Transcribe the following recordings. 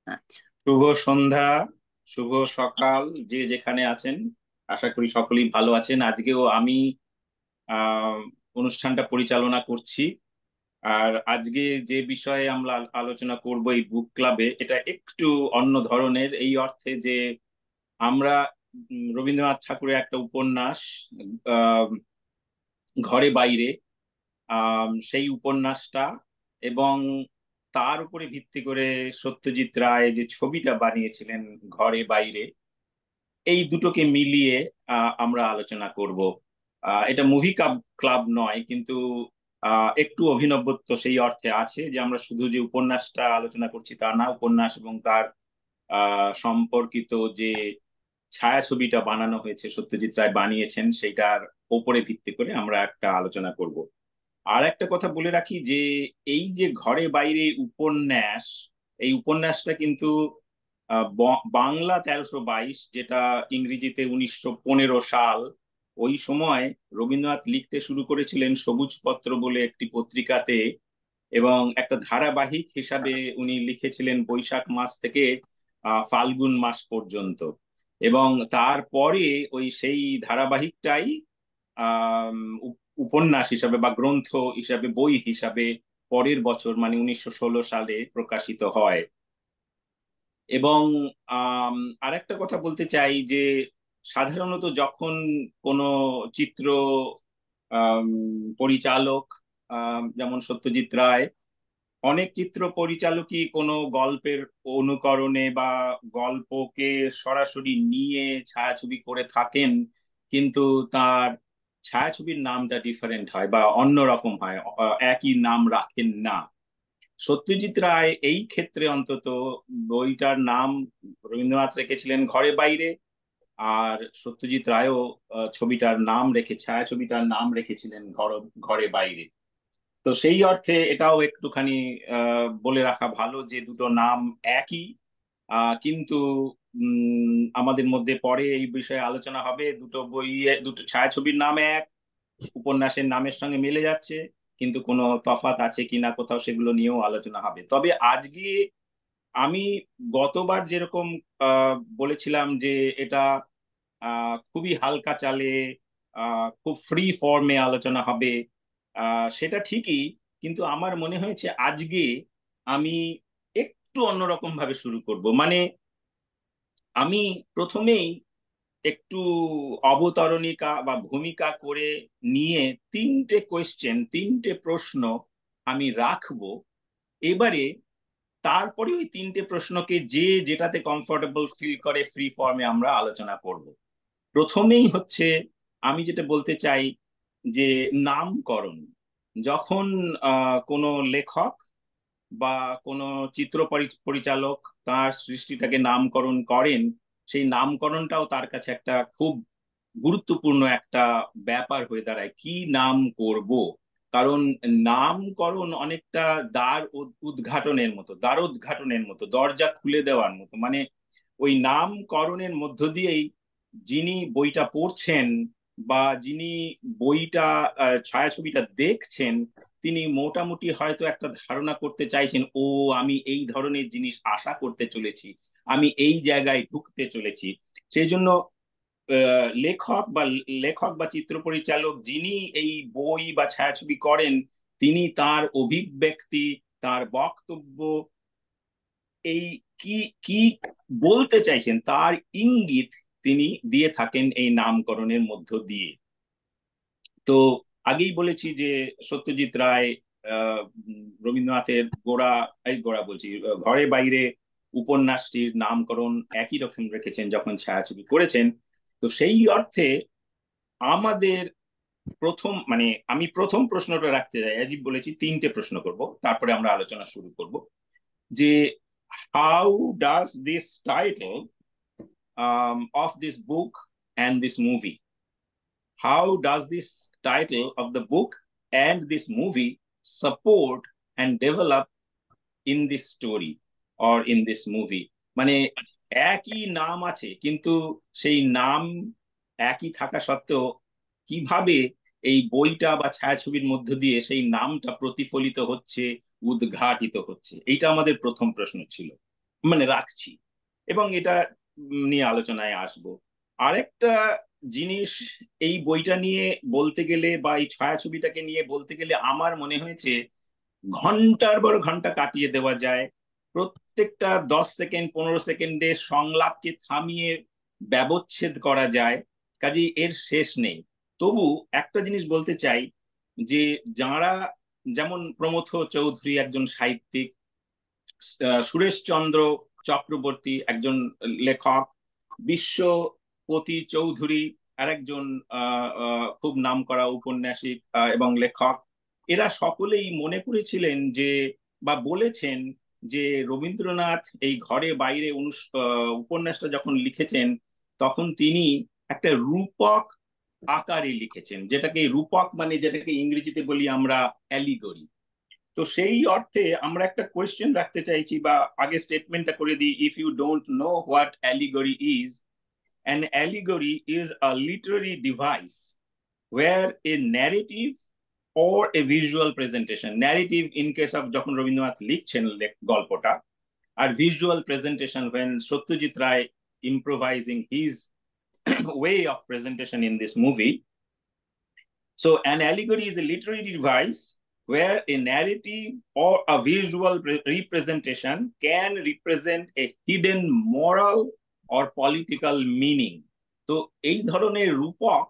আচ্ছা। শুভ সন্ধ্যা, শুভ সকাল, যে যেখানে আছেন। আশা করি সকলেই ভালো আছেন। আজকেও আমি আহ অনুষ্ঠানটা পরিচালনা করছি। আর আজকে যে বিষয়ে আমরা আলোচনা করব এই বুক ক্লাবে, এটা একটু অন্য ধরনের, এই অর্থে যে আমরা রবীন্দ্রনাথ ঠাকুরের একটা উপন্যাস, আহ ঘরে বাইরে, সেই উপন্যাসটা এবং তার উপরে ভিত্তি করে সত্যজিৎ রায় যে ছবিটা বানিয়েছিলেন ঘরে বাইরে, এই দুটোকে মিলিয়ে আমরা আলোচনা করব। এটা মুভি ক্লাব নয়, কিন্তু একটু অভিনবত্ব সেই অর্থে আছে যে আমরা শুধু যে উপন্যাসটা আলোচনা করছি তা না, উপন্যাস এবং তার সম্পর্কিত যে ছায়াছবিটা বানানো হয়েছে, সত্যজিৎ রায় বানিয়েছেন, সেইটার ওপরে ভিত্তি করে আমরা একটা আলোচনা করব। আর একটা কথা বলে রাখি যে এই যে ঘরে বাইরে উপন্যাস, এই উপন্যাসটা কিন্তু বাংলা 1322, যেটা ইংরেজিতে 1915 সাল, ওই সময় রবীন্দ্রনাথ লিখতে শুরু করেছিলেন সবুজ পত্র বলে একটি পত্রিকাতে, এবং একটা ধারাবাহিক হিসাবে উনি লিখেছিলেন বৈশাখ মাস থেকে ফাল্গুন মাস পর্যন্ত। এবং তারপরে ওই সেই ধারাবাহিকটাই আহ উপন্যাস হিসাবে বা গ্রন্থ হিসাবে, বই হিসাবে পরের বছর মানে 1916 সালে প্রকাশিত হয়। এবং আম, আরেকটা কথা বলতে চাই যে সাধারণত যখন কোনো চিত্র আম, পরিচালক, যেমন সত্যজিৎ রায়, অনেক চিত্র পরিচালকই কোনো গল্পের অনুকরণে বা গল্পকে সরাসরি নিয়ে ছায়াছবি করে থাকেন, কিন্তু তার ছায়াছবির নামটা ডিফারেন্ট হয় বা অন্য রকম হয়, একই নাম রাখেন না। সত্যজিৎ রায় এই ক্ষেত্রে অন্তত বইটার নাম রবীন্দ্রনাথ রেখেছিলেন ঘরে বাইরে, আর সত্যজিৎ রায়ও ছবিটার নাম রেখে, ছায়াছবিটার নাম রেখেছিলেন ঘরে বাইরে। তো সেই অর্থে এটাও একটুখানি বলে রাখা ভালো যে দুটো নাম একই, কিন্তু আমাদের মধ্যে পরে এই বিষয়ে আলোচনা হবে। দুটো বই, দুটো ছায়াছবির নাম এক, উপন্যাসের নামের সঙ্গে মিলে যাচ্ছে, কিন্তু কোনো তফাৎ আছে কিনা কোথাও, সেগুলো নিয়েও আলোচনা হবে। তবে আজকে আমি গতবার যেরকম বলেছিলাম যে এটা খুবই হালকা চালে, খুব ফ্রি ফর্মে আলোচনা হবে, সেটা ঠিকই, কিন্তু আমার মনে হয়েছে আজকে আমি একটু অন্যরকম ভাবে শুরু করব। মানে আমি প্রথমেই একটু অবতরণিকা বা ভূমিকা করে নিয়ে তিনটে কোয়েশ্চেন, তিনটে প্রশ্ন আমি রাখবো। এবারে তারপরে ওই তিনটে প্রশ্নকে যে যেটাতে কমফোর্টেবল ফিল করে ফ্রি ফর্মে আমরা আলোচনা করব। প্রথমেই হচ্ছে, আমি যেটা বলতে চাই যে নামকরণ, যখন কোনো লেখক বা কোনো চিত্র পরিচালক তার সৃষ্টিটাকে নামকরণ করেন, সেই নামকরণটাও তার কাছে একটা খুব গুরুত্বপূর্ণ একটা ব্যাপার হয়ে দাঁড়ায়, কি নাম করব। কারণ নামকরণ অনেকটা উদ্ঘাটনের মতো, দ্বারোদ্ঘাটনের মতো, দরজা খুলে দেওয়ার মতো। মানে ওই নামকরণের মধ্য দিয়েই যিনি বইটা পড়ছেন বা যিনি বইটা, ছায়াছবিটা দেখছেন, তিনি মোটামুটি হয়তো একটা ধারণা করতে চাইছেন, ও আমি এই ধরনের জিনিস আশা করতে চলেছি, আমি এই জায়গায় ঢুকতে চলেছি। সেই জন্য লেখক বা চিত্র পরিচালক যিনি এই বই বা ছায়াছবি করেন, তিনি তার অভিব্যক্তি, তার বক্তব্য, এই কি কি বলতে চাইছেন তার ইঙ্গিত তিনি দিয়ে থাকেন এই নামকরণের মধ্য দিয়ে। তো আগেই বলেছি যে সত্যজিৎ রায় রবীন্দ্রনাথের গোড়া বলছি, ঘরে বাইরে উপন্যাসটির নামকরণ একই রকম রেখেছেন যখন ছায়াছবি করেছেন। তো সেই অর্থে আমাদের প্রথম, মানে আমি প্রথম প্রশ্নটা রাখতে চাই, অ্যাজিব বলেছি তিনটে প্রশ্ন করব, তারপরে আমরা আলোচনা শুরু করব। যে how does this title of this book and this movie, how does this title of the book and this movie support and develop in this story or in this movie? মানে একই নাম আছে, কিন্তু সেই নাম একই থাকা সত্ত্বেও কিভাবে এই বইটা বা ছায়াছবির মধ্য দিয়ে সেই নামটা প্রতিফলিত হচ্ছে, উদ্ঘাটিত হচ্ছে, এইটা আমাদের প্রথম প্রশ্ন ছিল। মানে রাখছি, এবং এটা নিয়ে আলোচনায় আসবো। আরেকটা জিনিস এই বইটা নিয়ে বলতে গেলে বা এই ছায়াছবিটাকে নিয়ে বলতে গেলে আমার মনে হয়েছে ঘন্টার পর ঘন্টা কাটিয়ে দেওয়া যায়। প্রত্যেকটা 10 সেকেন্ড 15 সেকেন্ডে সংলাপকে থামিয়ে ব্যবচ্ছেদ করা যায়, কাজেই এর শেষ নেই। তবু একটা জিনিস বলতে চাই, যে যারা, যেমন প্রমথ চৌধুরী একজন সাহিত্যিক, সুরেশচন্দ্র চক্রবর্তী একজন লেখক, বিশ্বপতি চৌধুরী আরেকজন খুব নামকরা ঔপন্যাসিক এবং লেখক, এরা সকলেই মনে করেছিলেন যে, বা বলেছেন যে রবীন্দ্রনাথ এই ঘরে বাইরে উপন্যাসটা যখন লিখেছেন, তখন তিনি একটা রূপক আকারে লিখেছেন, যেটাকে রূপক মানে যেটাকে ইংরেজিতে বলি আমরা অ্যালিগরি। তো সেই অর্থে আমরা একটা কোয়েশ্চেন রাখতে চাইছি, বা আগে স্টেটমেন্টটা করে দিই, if you don't know what allegory is, an allegory is a literary device where a narrative or a visual presentation, narrative in case of যখন রবীন্দ্রনাথ লিখছেন গল্পটা, আর visual presentation when Satyajit Ray improvising his way of presentation in this movie. So an allegory is a literary device where a narrative or a visual representation can represent a hidden moral or political meaning. তো এই ধরনের রূপক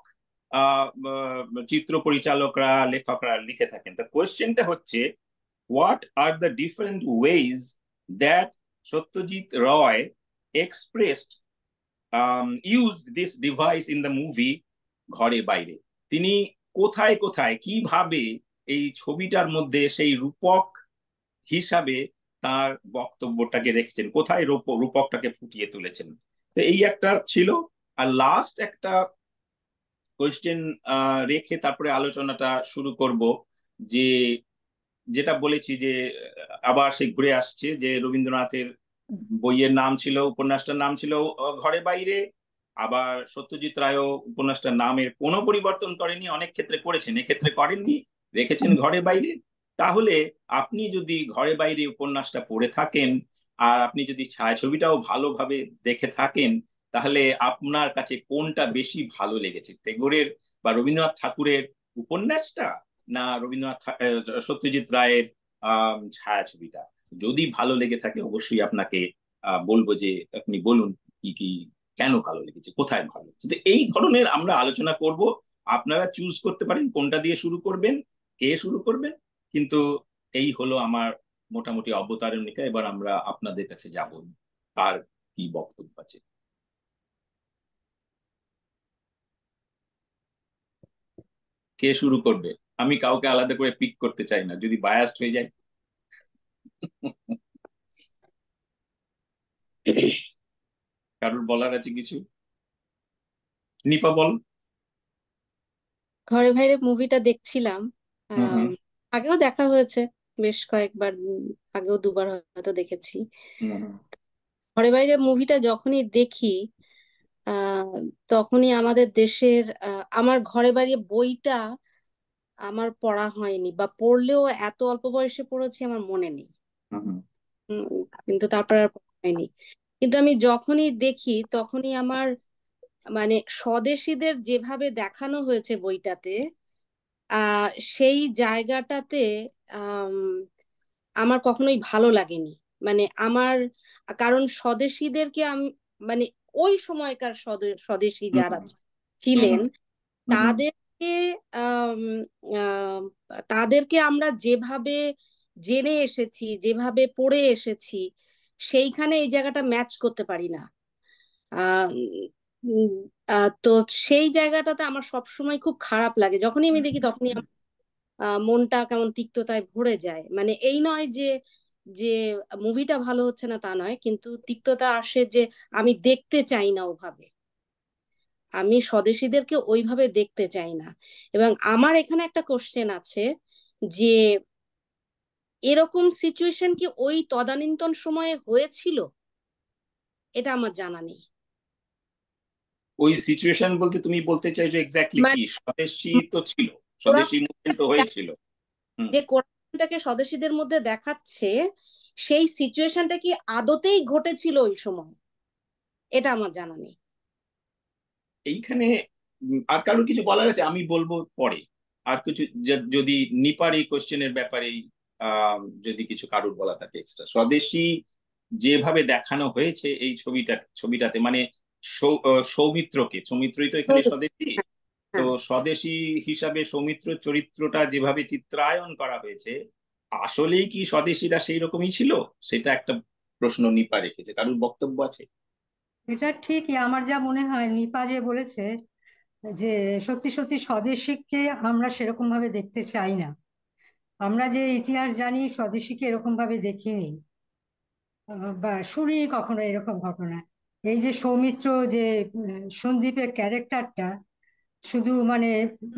চিত্র পরিচালকরা লেখকরা লিখে থাকেন। তো কোয়েশ্চেনটা হচ্ছে, what are the different ways that Satyajit Roy expressed used this device in the movie ঘরে বাইরে? তিনি কোথায় কোথায় কিভাবে এই ছবিটার মধ্যে সেই রূপক হিসাবে তার বক্তব্যটাকে রেখেছেন, কোথায় রূপকটাকে ফুটিয়ে তুলেছেন। তো এই একটা ছিল। আর লাস্ট একটা কোয়েশ্চেন রেখে তারপরে আলোচনাটা শুরু করব, যে যেটা বলেছি যে আবার সে ঘুরে আসছে, যে রবীন্দ্রনাথের বইয়ের নাম ছিল, উপন্যাসটার নাম ছিল ঘরে বাইরে। আবার সত্যজিৎ রায়ও উপন্যাসটার নামের কোনো পরিবর্তন করেনি, অনেক ক্ষেত্রে করেছেন, এক্ষেত্রে করেননি, রেখেছেন ঘরে বাইরে। তাহলে আপনি যদি ঘরে বাইরে উপন্যাসটা পড়ে থাকেন, আর আপনি যদি ছায়াছবিটাও ভালোভাবে দেখে থাকেন, তাহলে আপনার কাছে কোনটা বেশি ভালো লেগেছে, টেগোরের বা রবীন্দ্রনাথ ঠাকুরের উপন্যাসটা, না সত্যজিৎ রায়ের ছায়াছবিটা? যদি ভালো লেগে থাকে অবশ্যই আপনাকে বলবো যে আপনি বলুন কি কি, কেন ভালো লেগেছে, কোথায় ভালো লেগেছে। তো এই ধরনের আমরা আলোচনা করব। আপনারা চুজ করতে পারেন কোনটা দিয়ে শুরু করবেন, কে শুরু করবেন। কিন্তু এই হলো আমার মোটামুটি অবতারণিকা। এবার আমরা আপনাদের কাছে যাব, আর কি বক্তব্য আছে। কে শুরু করবে? আমি কাউকে আলাদা করে পিক করতে চাই না, যদি বায়াসড হয়ে যায়। কারোর বলার আছে কিছু? নিপা বল। ঘরে বাইরে মুভিটা দেখছিলাম। হুম হুম আগেও দেখা হয়েছে বেশ কয়েকবার, আগেও দুবার হয়তো দেখেছি। হুম ঘরে বাইরে মুভিটা যখনই দেখি আহ তখনই আমাদের দেশের আমার ঘরে বাইরে বইটা আমার পড়া হয়নি, বা পড়লেও এত অল্প বয়সে পড়েছি আমার মনে নেই। হুম উম, কিন্তু তারপর আর পড়া হয়নি। কিন্তু আমি যখনই দেখি তখনই আমার মানে স্বদেশীদের যেভাবে দেখানো হয়েছে বইটাতে, আহ সেই জায়গাটাতে আম, আমার কখনোই ভালো লাগেনি। মানে আমার, কারণ স্বদেশীদেরকে আমি মানে ওই সময়কার স্বদেশী হুম যারা হুম ছিলেন হুম তাদেরকে আম, আম, তাদেরকে আমরা যেভাবে জেনে এসেছি, যেভাবে পড়ে এসেছি, সেইখানে এই জায়গাটা ম্যাচ করতে পারি না। আহ উম, তো সেই জায়গাটাতে আমার সবসময় খুব খারাপ লাগে, যখনই আমি দেখি তখনই আমার মনটা কেমন তিক্ততায় ভরে যায়। মানে এই নয় যে যে মুভিটা ভালো হচ্ছে না তা নয়, কিন্তু তিক্ততা আসে যে আমি দেখতে চাই না ওভাবে, আমি স্বদেশীদেরকে ওইভাবে দেখতে চাই না। এবং আমার এখানে একটা কোশ্চেন আছে যে এরকম সিচুয়েশন কি ওই তদানীন্তন সময়ে হয়েছিল, এটা আমার জানা নেই। ওই সিচুয়েশন বলতে তুমি বলতে চাইছো এক্স্যাক্টলি কি? মানে স্বদেশী তো ছিল, স্বদেশী কোরাপশন, মুভমেন্ট তো হয়েছিল। হুম যে কোরাপশনটাকে স্বদেশীদের মধ্যে দেখাচ্ছে, সেই সিচুয়েশনটা কি আদতেই ঘটেছিল ওই সময়, এটা আমার জানা নেই। এইখানে আর কারোর কিছু বলার আছে আমি বলবো পরে। আর কিছু যদি নিপার এই কোশ্চেনের ব্যাপারে যদি কিছু কারোর বলা থাকে এক্সট্রা, স্বদেশী যেভাবে দেখানো হয়েছে এই ছবিটাতে মানে সৌমিত্রকে, সৌমিত্রই তো এখানে স্বদেশী। তো হ্যাঁ, স্বদেশী হিসাবে সৌমিত্র চরিত্রটা যেভাবে চিত্রায়ন করা হয়েছে, আসলেই কি স্বদেশীরা সেই রকমই ছিল? সেটা একটা প্রশ্ন নিপা রেখেছে, কারোর বক্তব্য আছে? এটা ঠিকই, আমার যা মনে হয় নিপা যে বলেছে যে সত্যি সত্যি স্বদেশীকে আমরা সেরকম ভাবে দেখতে চাই না। আমরা যে ইতিহাস জানি স্বদেশীকে এরকম ভাবে দেখিনি, বা শুনিনি কখনো এরকম ঘটনা। এই যে সৌমিত্র, যে সন্দীপের ক্যারেক্টারটা শুধু মানে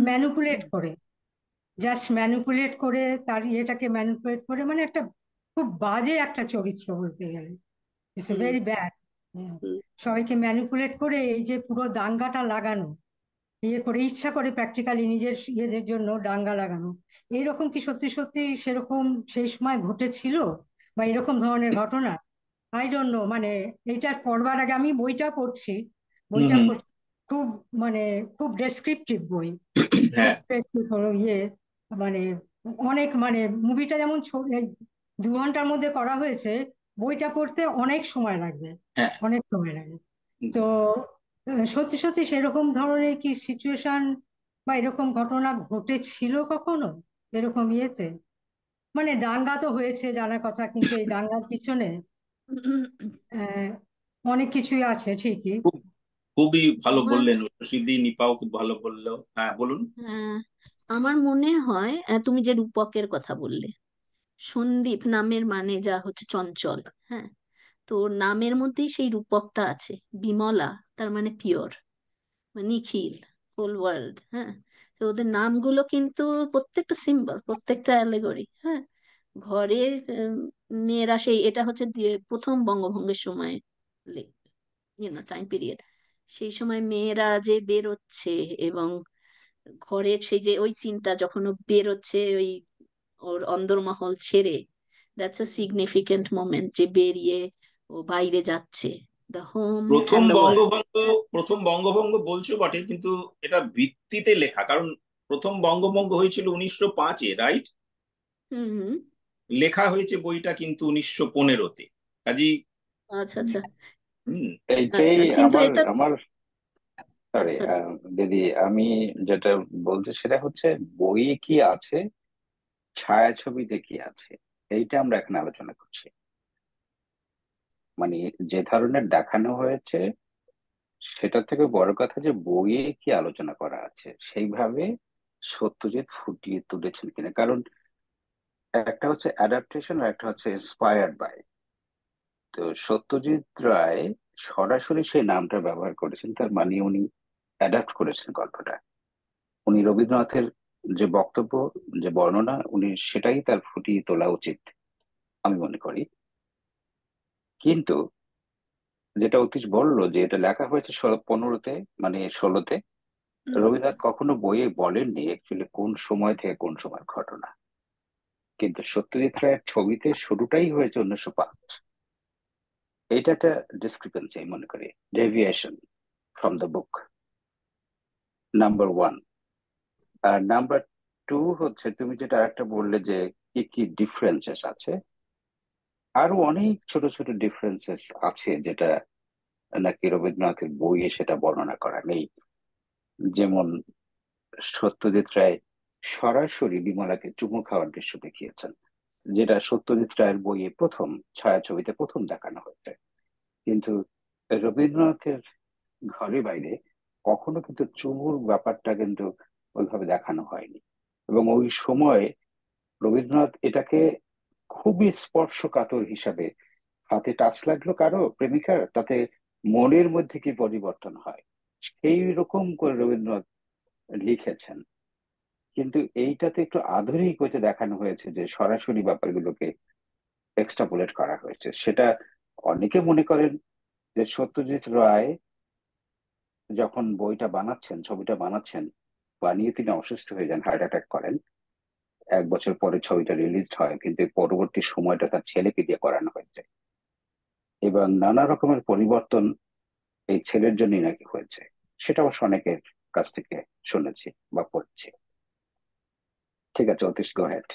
ম্যানুপুলেট করে, জাস্ট ম্যানুপুলেট করে, তার ইয়েটাকে ম্যানুপুলেট করে, মানে একটা খুব বাজে একটা চরিত্র বলতে গেলে, ইটস হুম, ভেরি ব্যাড। হুম, সবাইকে ম্যানুপুলেট করে এই যে পুরো দাঙ্গাটা লাগানো, ইয়ে করে ইচ্ছা করে প্র্যাকটিক্যালি নিজের ইয়েদের জন্য দাঙ্গা লাগানো, এইরকম কি সত্যি সত্যি সেরকম সেই সময় ঘটেছিল, বা এরকম ধরনের ঘটনা? I don't know. মানে এইটার পড়বার আগে আমি বইটা পড়ছি, হুম বইটা হুম। খুব মানে খুব ডেসক্রিপটিভ বই, খুব হ্যাঁ ইয়ে, মানে অনেক, মানে মুভিটা যেমন এই 2 ঘন্টার মধ্যে করা হয়েছে, বইটা পড়তে অনেক সময় লাগবে, হ্যাঁ। অনেক সময় লাগবে। হুম। তো সত্যি সত্যি সেরকম ধরনের কি সিচুয়েশন বা এরকম ঘটনা ঘটেছিল কখনো এরকম ইয়েতে? মানে দাঙ্গা তো হয়েছে জানার কথা, কিন্তু এই দাঙ্গার পিছনে আহ, অনেক কিছুই আছে ঠিকই। খুব খুবই ভালো আমার বললেন রশিদি, নিপাও খুব ভালো বললো। হ্যাঁ বলুন। আহ, আমার মনে হয় তুমি যে রূপকের কথা বললে, সন্দীপ নামের মানে যা হচ্ছে চঞ্চল, হ্যাঁ, তো নামের মধ্যেই সেই রূপকটা আছে। বিমলা তার মানে পিওর, মানে নিখিল, হোল ওয়ার্ল্ড, হ্যাঁ। তো ওদের নামগুলো কিন্তু প্রত্যেকটা সিম্বল, প্রত্যেকটা অ্যালেগরি, হ্যাঁ। ঘরে মেয়েরা, সেই এটা হচ্ছে প্রথম বঙ্গভঙ্গের সময়, টাইম পিরিয়ড, সেই সময় মেয়েরা যে বেরোচ্ছে, এবং ঘরের সেই যে ওই সিনটা যখন ও বেরোচ্ছে ওই ওর অন্দরমহল ছেড়ে, দ্যাটস আ সিগনিফিকেন্ট মোমেন্ট, যে বেরিয়ে ও বাইরে যাচ্ছে, দ্য হোম প্রথম অ্যান্ড দ্য ওয়ার্ল্ড। বঙ্গভঙ্গ, প্রথম বঙ্গভঙ্গ বলছো বটে, কিন্তু এটা ভিত্তিতে লেখা, কারণ প্রথম বঙ্গভঙ্গ হয়েছিল 1905-এ, রাইট? হুম হুম। লেখা হয়েছে বইটা কিন্তু 1915-তে। কাজী আচ্ছা আচ্ছা। হুম। এইটাই আচ্ছা, কিন্তু আমার এটা আমার সরি সরি। দিদি, আমি যেটা বলতে সেটা হচ্ছে বইয়ে কি আছে, ছায়াছবিতে কি আছে, এইটা আমরা এখন আলোচনা করছি। মানে যে ধরনের দেখানো হয়েছে সেটা থেকে বড় কথা যে বইয়ে কি আলোচনা করা আছে সেইভাবে সত্যজিৎ ফুটিয়ে তুলেছেন কিনা। কারণ একটা হচ্ছে অ্যাডাপ্টেশন আর একটা হচ্ছে ইন্সপায়ার্ড বাই। তো সত্যজিৎ রায় সরাসরি সেই নামটা ব্যবহার করেছেন, তার মানে উনি অ্যাডাপ্ট করেছেন গল্পটা। উনি রবীন্দ্রনাথের যে বক্তব্য, যে বর্ণনা, উনি সেটাই তার ফুটিয়ে তোলা উচিত আমি মনে করি। কিন্তু যেটা অতীশ বললো যে এটা লেখা হয়েছে 15-তে, মানে 16-তে, রবীন্দ্রনাথ কখনো বইয়ে বলেননি অ্যাকচুয়ালি কোন সময় থেকে কোন সময় ঘটনা। কিন্তু সত্যজিৎ রায়ের ছবিতে শুরুটাই হয়েছে 1905। এটা একটা ডিসক্রিপেন্সি আমি মনে করি, deviation from the book, number one. আর নাম্বার টু হচ্ছে তুমি যেটা একটা বললে যে কি কি ডিফারেন্সেস আছে, আরো অনেক ছোট ছোট ডিফারেন্সেস আছে যেটা নাকি রবীন্দ্রনাথের বইয়ে সেটা বর্ণনা করা নেই। যেমন সত্যজিৎ রায় সরাসরি বিমলাকে চুমু খাওয়ার দৃশ্য দেখিয়েছেন, যেটা সত্যজিৎ রায়ের বইয়ে প্রথম, ছায়াছবিতে প্রথম দেখানো হয়েছে। কিন্তু রবীন্দ্রনাথের ঘরে বাইরে কখনো কিন্তু চুমুর ব্যাপারটা কিন্তু ওইভাবে দেখানো হয়নি। এবং ওই সময় রবীন্দ্রনাথ এটাকে খুবই স্পর্শকাতর হিসাবে, হাতে টাচ লাগলো কারো প্রেমিকার, তাতে মনের মধ্যে কি পরিবর্তন হয় সেই রকম করে রবীন্দ্রনাথ লিখেছেন। কিন্তু এইটাতে একটু আধুনিক হতে দেখানো হয়েছে, যে সরাসরি ব্যাপারগুলোকে এক্সট্রাপোলেট করা হয়েছে। সেটা অনেকে মনে করেন যে সত্যজিৎ রায় যখন বইটা বানাচ্ছেন, ছবিটা বানাচ্ছেন, বানিয়ে তিনি অসুস্থ হয়ে যান, হার্ট অ্যাটাক করেন, 1 বছর পরে ছবিটা রিলিজ হয়, কিন্তু এই পরবর্তী সময়টা তার ছেলেকে দিয়ে করানো হয়েছে, এবং নানা রকমের পরিবর্তন এই ছেলের জন্যই নাকি হয়েছে। সেটা অবশ্য অনেকের কাছ থেকে শুনেছি বা পড়ছি। ঠিক আছে, অতীশ, গো হেড।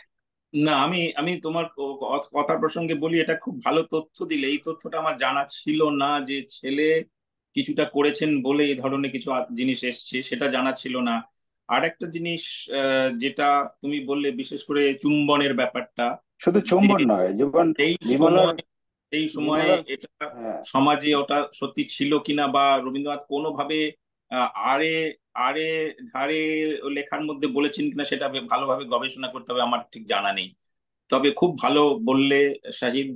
না, আমি আমি তোমার কথা প্রসঙ্গে বলি, এটা খুব ভালো তথ্য দিলে। এই তথ্যটা আমার জানা ছিল না, যে ছেলে কিছুটা করেছেন বলে এই ধরনের কিছু জিনিস এসছে, সেটা জানা ছিল না। আর একটা জিনিস যেটা তুমি বললে, বিশেষ করে চুম্বনের ব্যাপারটা, শুধু যে চুম্বন নয়, যেমন এই বিমলার সময় এই সময়ে বিমলার এটা হ্যাঁ, সমাজে ওটা সত্যি ছিল কিনা, বা রবীন্দ্রনাথ কোনোভাবে আড়ে আড়ে ধারে লেখার মধ্যে বলেছেন কিনা, সেটা ভালোভাবে গবেষণা করতে হবে, আমার ঠিক জানা নেই। তবে খুব ভালো বললে শাহিদ,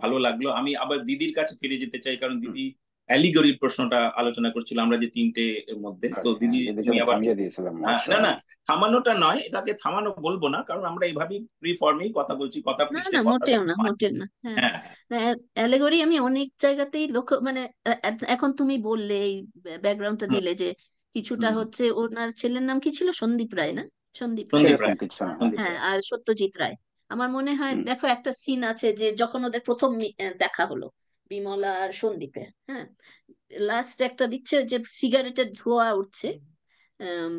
ভালো লাগলো। আমি আবার দিদির কাছে ফিরে যেতে চাই, কারণ হুম, দিদি অ্যালিগরির প্রশ্নটা আলোচনা করছিল, আমরা যে তিনটে এর মধ্যে। তো হ্যাঁ, দিদি, দিদিকে তুমি আমি আবার। থামিয়ে দিয়েছিলাম হ্যাঁ, অবশ্য না না, আমি। থামানোটা নয়, এটাকে থামানো বলবো না, কারণ আমরা এইভাবেই ফ্রি ফর্মেই কথা বলছি, কথা না পৃষ্ঠে না, কথা মোটেও না, নয়। মোটেও না। হ্যাঁ, হ্যাঁ, অ্যালেগরি আমি অনেক জায়গাতেই লক্ষ্য, মানে এখন তুমি বললে, এই ব্যাকগ্রাউন্ডটা হুম, দিলে যে কিছুটা হুম, হচ্ছে, ওনার ছেলের নাম কি ছিল, সন্দীপ রায় না? সন্দীপ রায়। সন্দীপ সেরকম রায়। কিছু না, হ্যাঁ। সন্দীপ হ্যাঁ, রায়। আর সত্যজিৎ রায়। আমার মনে হয়, হুম, দেখো একটা সিন আছে যে যখন ওদের প্রথম দেখা হলো, বিমলা আর সন্দীপের। হ্যাঁ, লাস্ট একটা দিচ্ছে যে সিগারেটের ধোঁয়া উঠছে। আম,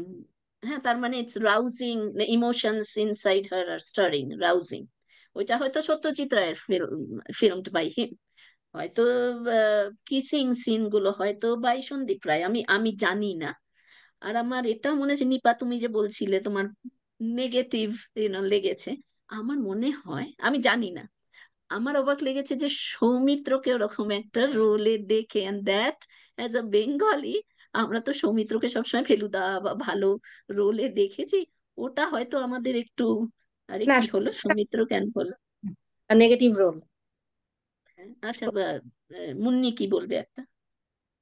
হ্যাঁ, তার মানে it's rousing, emotions inside her আর স্টারিং, রাউজিং। ওইটা হয়তো সত্যজিৎ রায়ের ফিল্মড বাই হিম। হয়তো কিসিং সিন গুলো হয়তো বাই সন্দীপ রায়, আমি আমি জানি না। আর আমার এটা মনে হচ্ছে, নিপা তুমি যে বলছিলে তোমার নেগেটিভ লেগেছে, আমার মনে হয়, আমি জানি না, আমার অবাক লেগেছে যে সৌমিত্রকে ওরকম একটা রোলে দেখে, and that as a Bengali, আমরা তো সৌমিত্রকে সবসময় ফেলুদা বা ভালো রোলে দেখেছি। ওটা হয়তো আমাদের একটু, আরে না, কি হলো, সৌমিত্র কেন হলো? Negative role. আচ্ছা, মুন্নি কি বলবে একটা?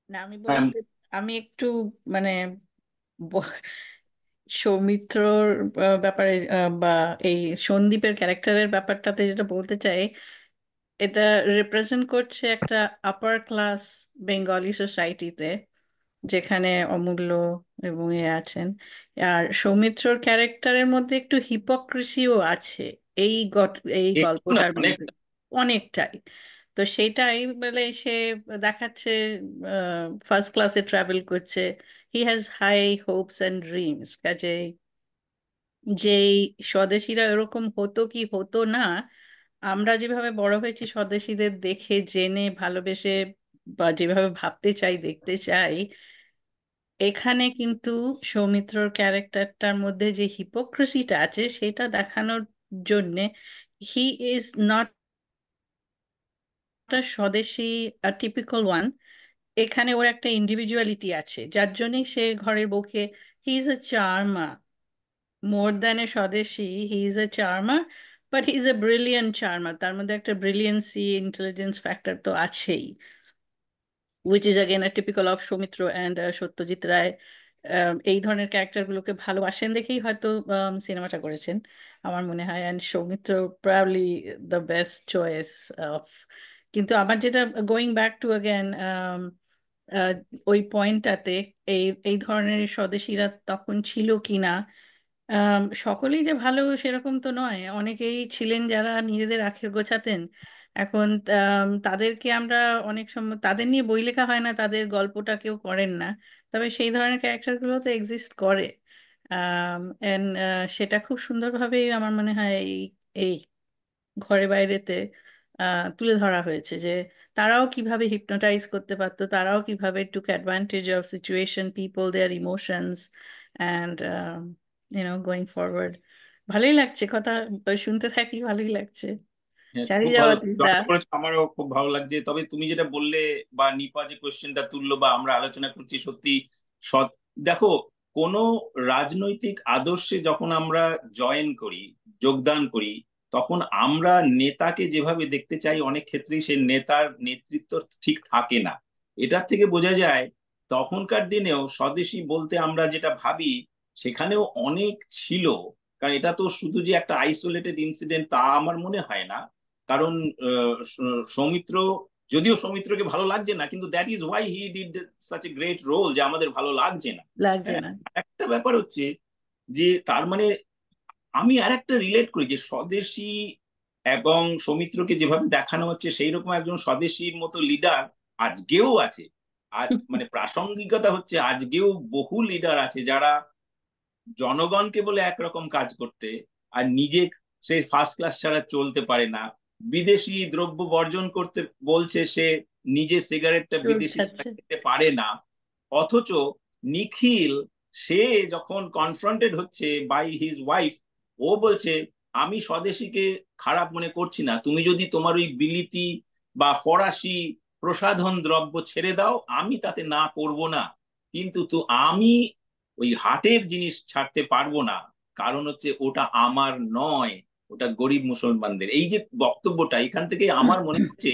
না, আমি হ্যাঁ, বলতে, আমি একটু মানে ব- সৌমিত্রর ব্যাপারে বা এই সন্দীপের ক্যারেক্টারের ব্যাপারটাতে যেটা বলতে চাই, এটা রিপ্রেজেন্ট করছে একটা আপার ক্লাস বেঙ্গলি সোসাইটিতে, যেখানে অমূল্য এবং এ আছেন। আর সৌমিত্রর ক্যারেক্টারের মধ্যে একটু হিপোক্রিসিও আছে এই এই একটু না, গল্পটার মধ্যে, অনেকটা। অনেকটাই। তো সেটাই বলে সে দেখাচ্ছে ফার্স্ট ক্লাসে ট্রাভেল করছে, he has high hopes and dreams, কাজে যেই স্বদেশীরা এরকম হতো কি হতো না, আমরা যেভাবে বড় হয়েছি স্বদেশীদের দেখে জেনে ভালোবেসে, বা যেভাবে ভাবতে চাই দেখতে চাই, এখানে কিন্তু সৌমিত্রর ক্যারেক্টারটার মধ্যে যে হিপোক্রেসিটা আছে সেটা দেখানোর জন্যে he is not a swadeshi typical one. এখানে ওর একটা ইন্ডিভিজুয়ালিটি আছে, যার জন্যই সে ঘরের বউকে, he is a charmer more than a swadeshi, he is a charmer, but he is a brilliant charmer. তার মধ্যে একটা ব্রিলিয়েন্সি, ইন্টেলিজেন্স ফ্যাক্টর তো আছেই, which is again typical of Soumitra and Satyajit Ray. এই ধরনের ক্যারেক্টারগুলোকে ভালোবাসেন দেখেই হয়তো সিনেমাটা করেছেন আমার মনে হয়। And Soumitra proudly the best choice of. কিন্তু আমার যেটা, গোয়িং ব্যাক টু অ্যাগেন ওই পয়েন্টটাতে, এই এই ধরনের স্বদেশীরা তখন ছিল কি না, সকলেই যে ভালো সেরকম তো নয়, অনেকেই ছিলেন যারা নিজেদের আখের গোছাতেন। এখন তাদেরকে আমরা অনেক সময়, তাদের নিয়ে বই লেখা হয় না, তাদের গল্পটা কেউ করেন না, তবে সেই ধরনের ক্যারেক্টারগুলো তো এক্সিস্ট করে। এন্ড সেটা খুব সুন্দরভাবেই আমার মনে হয় এই এই ঘরে বাইরেতে তুলে ধরা হয়েছে, যে তারাও কিভাবে হিপনোটাইজ করতে পারতো, তারাও কিভাবে took advantage of situation, people, their emotions, and going forward. ভালোই লাগছে কথা, শুনতে থাকি, ভালোই লাগছে। হ্যাঁ, খুব চালিয়ে যাওয়া ভালো তিস্তা। চর্চা করেছো, আমারও খুব ভালো লাগছে। তবে তুমি যেটা বললে, বা নিপা যে কোয়েশ্চেনটা তুললো, বা আমরা আলোচনা করছি, সত্যি সৎ। দেখো, কোনো রাজনৈতিক আদর্শে যখন আমরা জয়েন করি, যোগদান করি, তখন আমরা নেতাকে যেভাবে দেখতে চাই, অনেক ক্ষেত্রেই সেই নেতার নেতৃত্ব ঠিক থাকে না। এটার থেকে বোঝা যায় তখনকার দিনেও স্বদেশী বলতে আমরা যেটা ভাবি, সেখানেও অনেক ছিল। কারণ এটা তো শুধু যে একটা আইসোলেটেড ইনসিডেন্ট, তা আমার মনে হয় না। কারণ সৌমিত্র, যদিও সৌমিত্রকে ভালো লাগছে না, কিন্তু that is why he did such a great role, যে আমাদের ভালো লাগছে না। লাগছে হ্যাঁ, না। একটা ব্যাপার হচ্ছে যে তার মানে আমি আর একটা রিলেট করি যে স্বদেশী এবং সৌমিত্রকে যেভাবে দেখানো হচ্ছে সেই রকম একজন স্বদেশীর মতো লিডার আজকেও আছে। আজ মানে প্রাসঙ্গিকতা হচ্ছে আজকেও বহু লিডার আছে যারা জনগণকে বলে একরকম কাজ করতে, আর নিজে সে ফার্স্ট ক্লাস ছাড়া চলতে পারে না, বিদেশি দ্রব্য বর্জন করতে বলছে, সে নিজে সিগারেটটা রোড বিদেশি ছাড়া খাচ্ছে। খেতে পারে না। অথচ নিখিল, সে যখন কনফ্রন্টেড হচ্ছে বাই হিজ ওয়াইফ, ও বলছে আমি স্বদেশীকে খারাপ মনে করছি না, তুমি যদি তোমার ওই বিলিতি বা ফরাসি প্রসাধন দ্রব্য ছেড়ে দাও আমি তাতে না করব না, কিন্তু তো আমি ওই হাটের জিনিস ছাড়তে পারবো না, কারণ হচ্ছে ওটা আমার নয়, ওটা গরিব মুসলমানদের। এই যে বক্তব্যটা, এখান থেকে আমার মনে হচ্ছে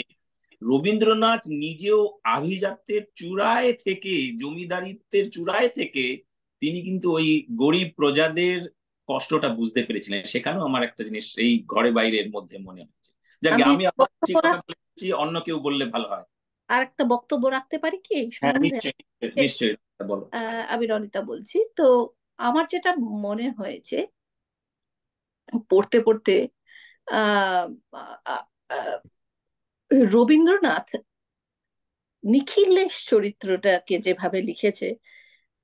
রবীন্দ্রনাথ নিজেও আভিজাত্যের চূড়ায় থেকে, জমিদারিত্বের চূড়ায় থেকে তিনি কিন্তু ওই গরিব প্রজাদের কষ্টটা বুঝতে পেরেছিলেন। সেখানেও আমার একটা জিনিস এই ঘরে বাইরের মধ্যে মনে হচ্ছে। যাকে আমি আমি আমার সেই কথা বলেছি, অন্য কেউ বললে ভালো হয়। আর একটা বক্তব্য রাখতে পারি কি এই হ্যাঁ, সম্বন্ধে? নিশ্চয়ই নিশ্চয়ই, বলো। আমি রনিতা বলছি। তো আমার যেটা মনে হয়েছে পড়তে পড়তে, আহ আহ, আহ, রবীন্দ্রনাথ নিখিলেশ চরিত্রটাকে যেভাবে লিখেছে,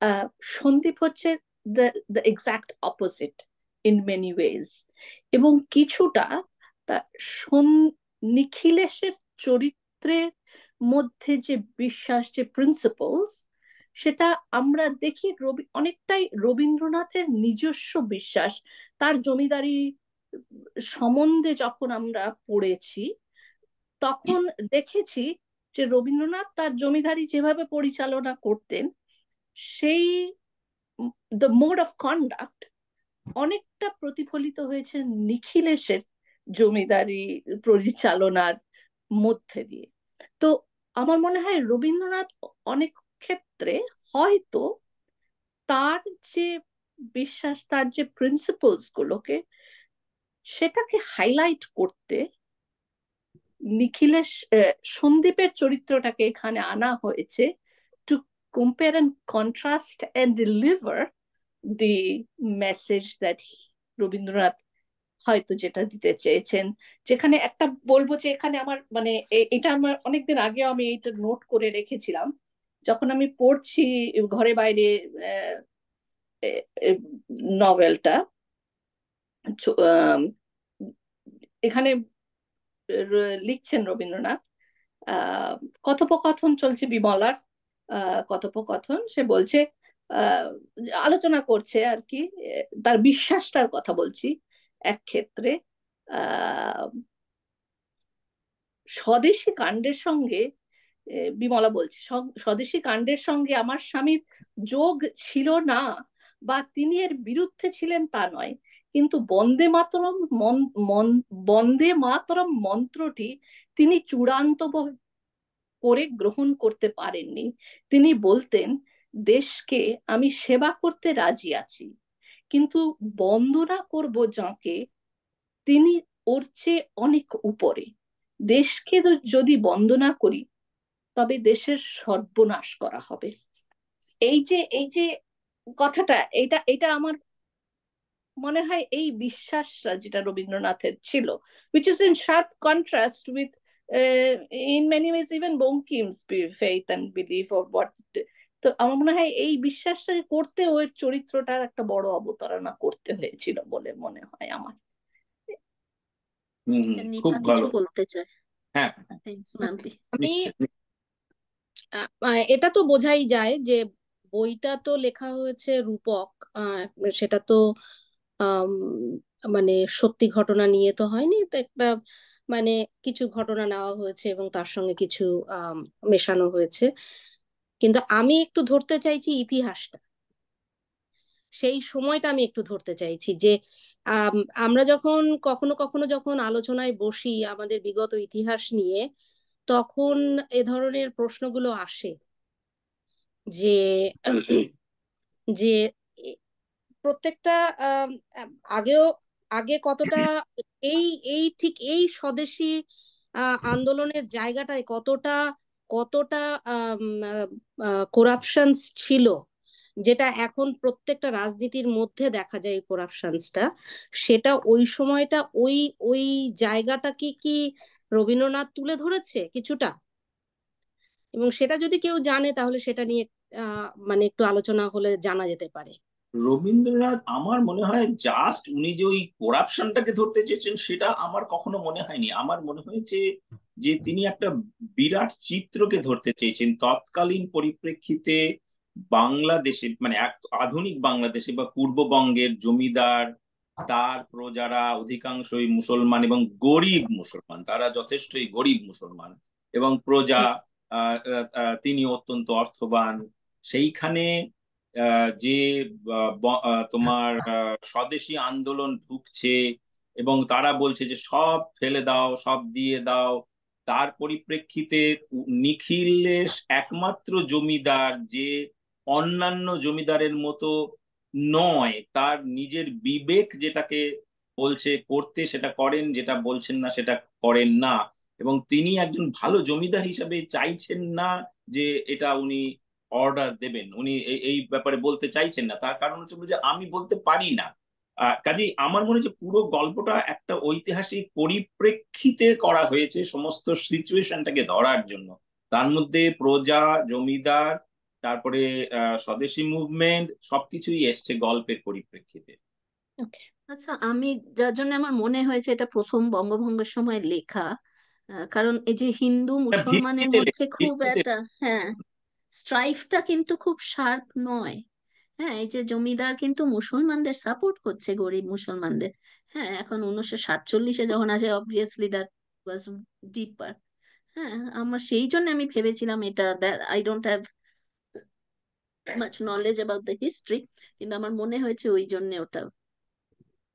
আহ, সন্দীপ হচ্ছে the the exact opposite in many ways. এবং কিছুটা নিখিলেশের চরিত্রের মধ্যে যে বিশ্বাস, যে প্রিন্সিপলস, সেটা আমরা দেখি অনেকটাই রবীন্দ্রনাথের নিজস্ব বিশ্বাস। তার জমিদারি সম্বন্ধে যখন আমরা পড়েছি তখন দেখেছি যে রবীন্দ্রনাথ তার জমিদারি যেভাবে পরিচালনা করতেন, সেই দ্য মোড অফ কন্ডাক্ট অনেকটা প্রতিফলিত হয়েছে নিখিলেশের জমিদারি পরিচালনার মধ্যে দিয়ে। তো আমার মনে হয় রবীন্দ্রনাথ অনেক ক্ষেত্রে হয়তো তার যে বিশ্বাস, তার যে প্রিন্সিপলস গুলোকে, সেটাকে হাইলাইট করতে নিখিলেশ সন্দীপের চরিত্রটাকে এখানে আনা হয়েছে, to compare and contrast and deliver the message that Rabindranath হয়তো যেটা দিতে চেয়েছেন। যেখানে একটা বলবো যে এখানে আমার মানে এটা আমার অনেকদিন আগে আমি এটা নোট করে রেখেছিলাম যখন আমি পড়ছি ঘরে বাইরে নভেলটা। এখানে লিখছেন রবীন্দ্রনাথ, আহ কথোপকথন চলছে বিমলার, কথোপকথন, সে বলছে, আহ আলোচনা করছে আর কি, তার বিশ্বাসটার কথা বলছি। এক ক্ষেত্রে আহ স্বদেশী কাণ্ডের সঙ্গে, বিমলা বলছে, স্বদেশী কাণ্ডের সঙ্গে আমার স্বামীর যোগ ছিল না বা তিনি এর বিরুদ্ধে ছিলেন তা নয়, কিন্তু বন্দে মাতরম মন্ত্রটি তিনি চূড়ান্ত করে গ্রহণ করতে পারেননি। তিনি বলতেন, দেশকে আমি সেবা করতে রাজি আছি, কিন্তু বন্দনা করব যাকে তিনি ওর চেয়ে অনেক উপরে। দেশকে যদি বন্দনা করি তবে দেশের সর্বনাশ করা হবে। এই যে কথাটা, এটা এটা আমার মনে হয় এই বিশ্বাসটা যেটা রবীন্দ্রনাথের ছিল, which is in sharp contrast with in many ways even বঙ্কিম's faith and belief of what. তো আমার মনে হয় এই বিশ্বাসটা করতে ওর চরিত্রটার একটা বড় অবতারণা করতে হয়েছিল বলে মনে হয় আমার। আচ্ছা, খুব নিপা ভালো। কিছু বলতে চায়? হ্যাঁ, থ্যাঙ্কস মাম্পি। আমি নিশ্চয়ই। এটা তো বোঝাই যায় যে বইটা তো লেখা হয়েছে রূপক, সেটা তো আম, মানে সত্যি ঘটনা নিয়ে তো হয়নি, তো একটা মানে কিছু ঘটনা নেওয়া হয়েছে এবং তার সঙ্গে কিছু মেশানো হয়েছে। কিন্তু আমি একটু ধরতে চাইছি ইতিহাসটা, সেই সময়টা আমি একটু ধরতে চাইছি যে আমরা যখন কখনো কখনো যখন আলোচনায় বসি আমাদের বিগত ইতিহাস নিয়ে, তখন এ ধরনের প্রশ্নগুলো আসে যে যে প্রত্যেকটা আগেও আগে কতটা এই এই ঠিক এই স্বদেশী আন্দোলনের জায়গাটায় কতটা কতটা করাপশনস ছিল, যেটা এখন প্রত্যেকটা রাজনীতির মধ্যে দেখা যায় এই করাপশনসটা, সেটা ওই সময়টা ওই ওই জায়গাটাকে কি রবীন্দ্রনাথ তুলে ধরেছে কিছুটা? এবং সেটা যদি কেউ জানে তাহলে সেটা নিয়ে মানে একটু আলোচনা হলে জানা যেতে পারে। রবীন্দ্রনাথ আমার মনে হয় জাস্ট উনি যে ওই করাপশনটাকে ধরতে চেয়েছেন সেটা আমার কখনো মনে হয়নি। আমার মনে হয়েছে যে তিনি একটা বিরাট চিত্রকে ধরতে চেয়েছেন তৎকালীন পরিপ্রেক্ষিতে বাংলাদেশে, মানে এক আধুনিক বাংলাদেশে বা পূর্ববঙ্গের জমিদার, তার প্রজারা অধিকাংশই মুসলমান এবং গরিব মুসলমান, তারা যথেষ্টই গরিব মুসলমান এবং প্রজা তিনি অত্যন্ত অর্থবান। সেইখানে যে তোমার স্বদেশী আন্দোলন ঢুকছে এবং তারা বলছে যে সব ফেলে দাও, সব দিয়ে দাও। তার পরিপ্রেক্ষিতে নিখিলেশ একমাত্র জমিদার যে অন্যান্য জমিদারের মতো নয়, তার নিজের বিবেক যেটাকে বলছে করতে সেটা করেন, যেটা বলছেন না সেটা করেন না। এবং তিনি একজন ভালো জমিদার হিসাবে চাইছেন না যে এটা উনি অর্ডার দেবেন, উনি এই ব্যাপারে বলতে চাইছেন না। তার কারণ হচ্ছে যে আমি বলতে পারি না। কাজেই আমার মনে হচ্ছে পুরো গল্পটা একটা ঐতিহাসিক পরিপ্রেক্ষিতে করা হয়েছে সমস্ত সিচুয়েশনটাকে ধরার জন্য। তার মধ্যে প্রজা, জমিদার, তারপরে স্বদেশী মুভমেন্ট সবকিছুই এসছে গল্পের পরিপ্রেক্ষিতে। আচ্ছা, আমি যার জন্য আমার মনে হয়েছে এটা প্রথম বঙ্গভঙ্গের সময় লেখা, কারণ এই যে হিন্দু মুসলমানের ভিত্তিতে মধ্যে খুব ভিত্তিতে একটা, হ্যাঁ, স্ট্রাইফটা কিন্তু খুব শার্প নয়। হ্যাঁ, এই যে জমিদার কিন্তু মুসলমানদের সাপোর্ট করছে, গরিব মুসলমানদের। হ্যাঁ, এখন 1947-এ যখন আসে, অবভিয়াসলি দ্যাট ওয়াজ ডিপার। হ্যাঁ, আমার সেই জন্য আমি ভেবেছিলাম এটা, I don't have much knowledge about the history, কিন্তু আমার মনে হয়েছে ওই জন্য ওটা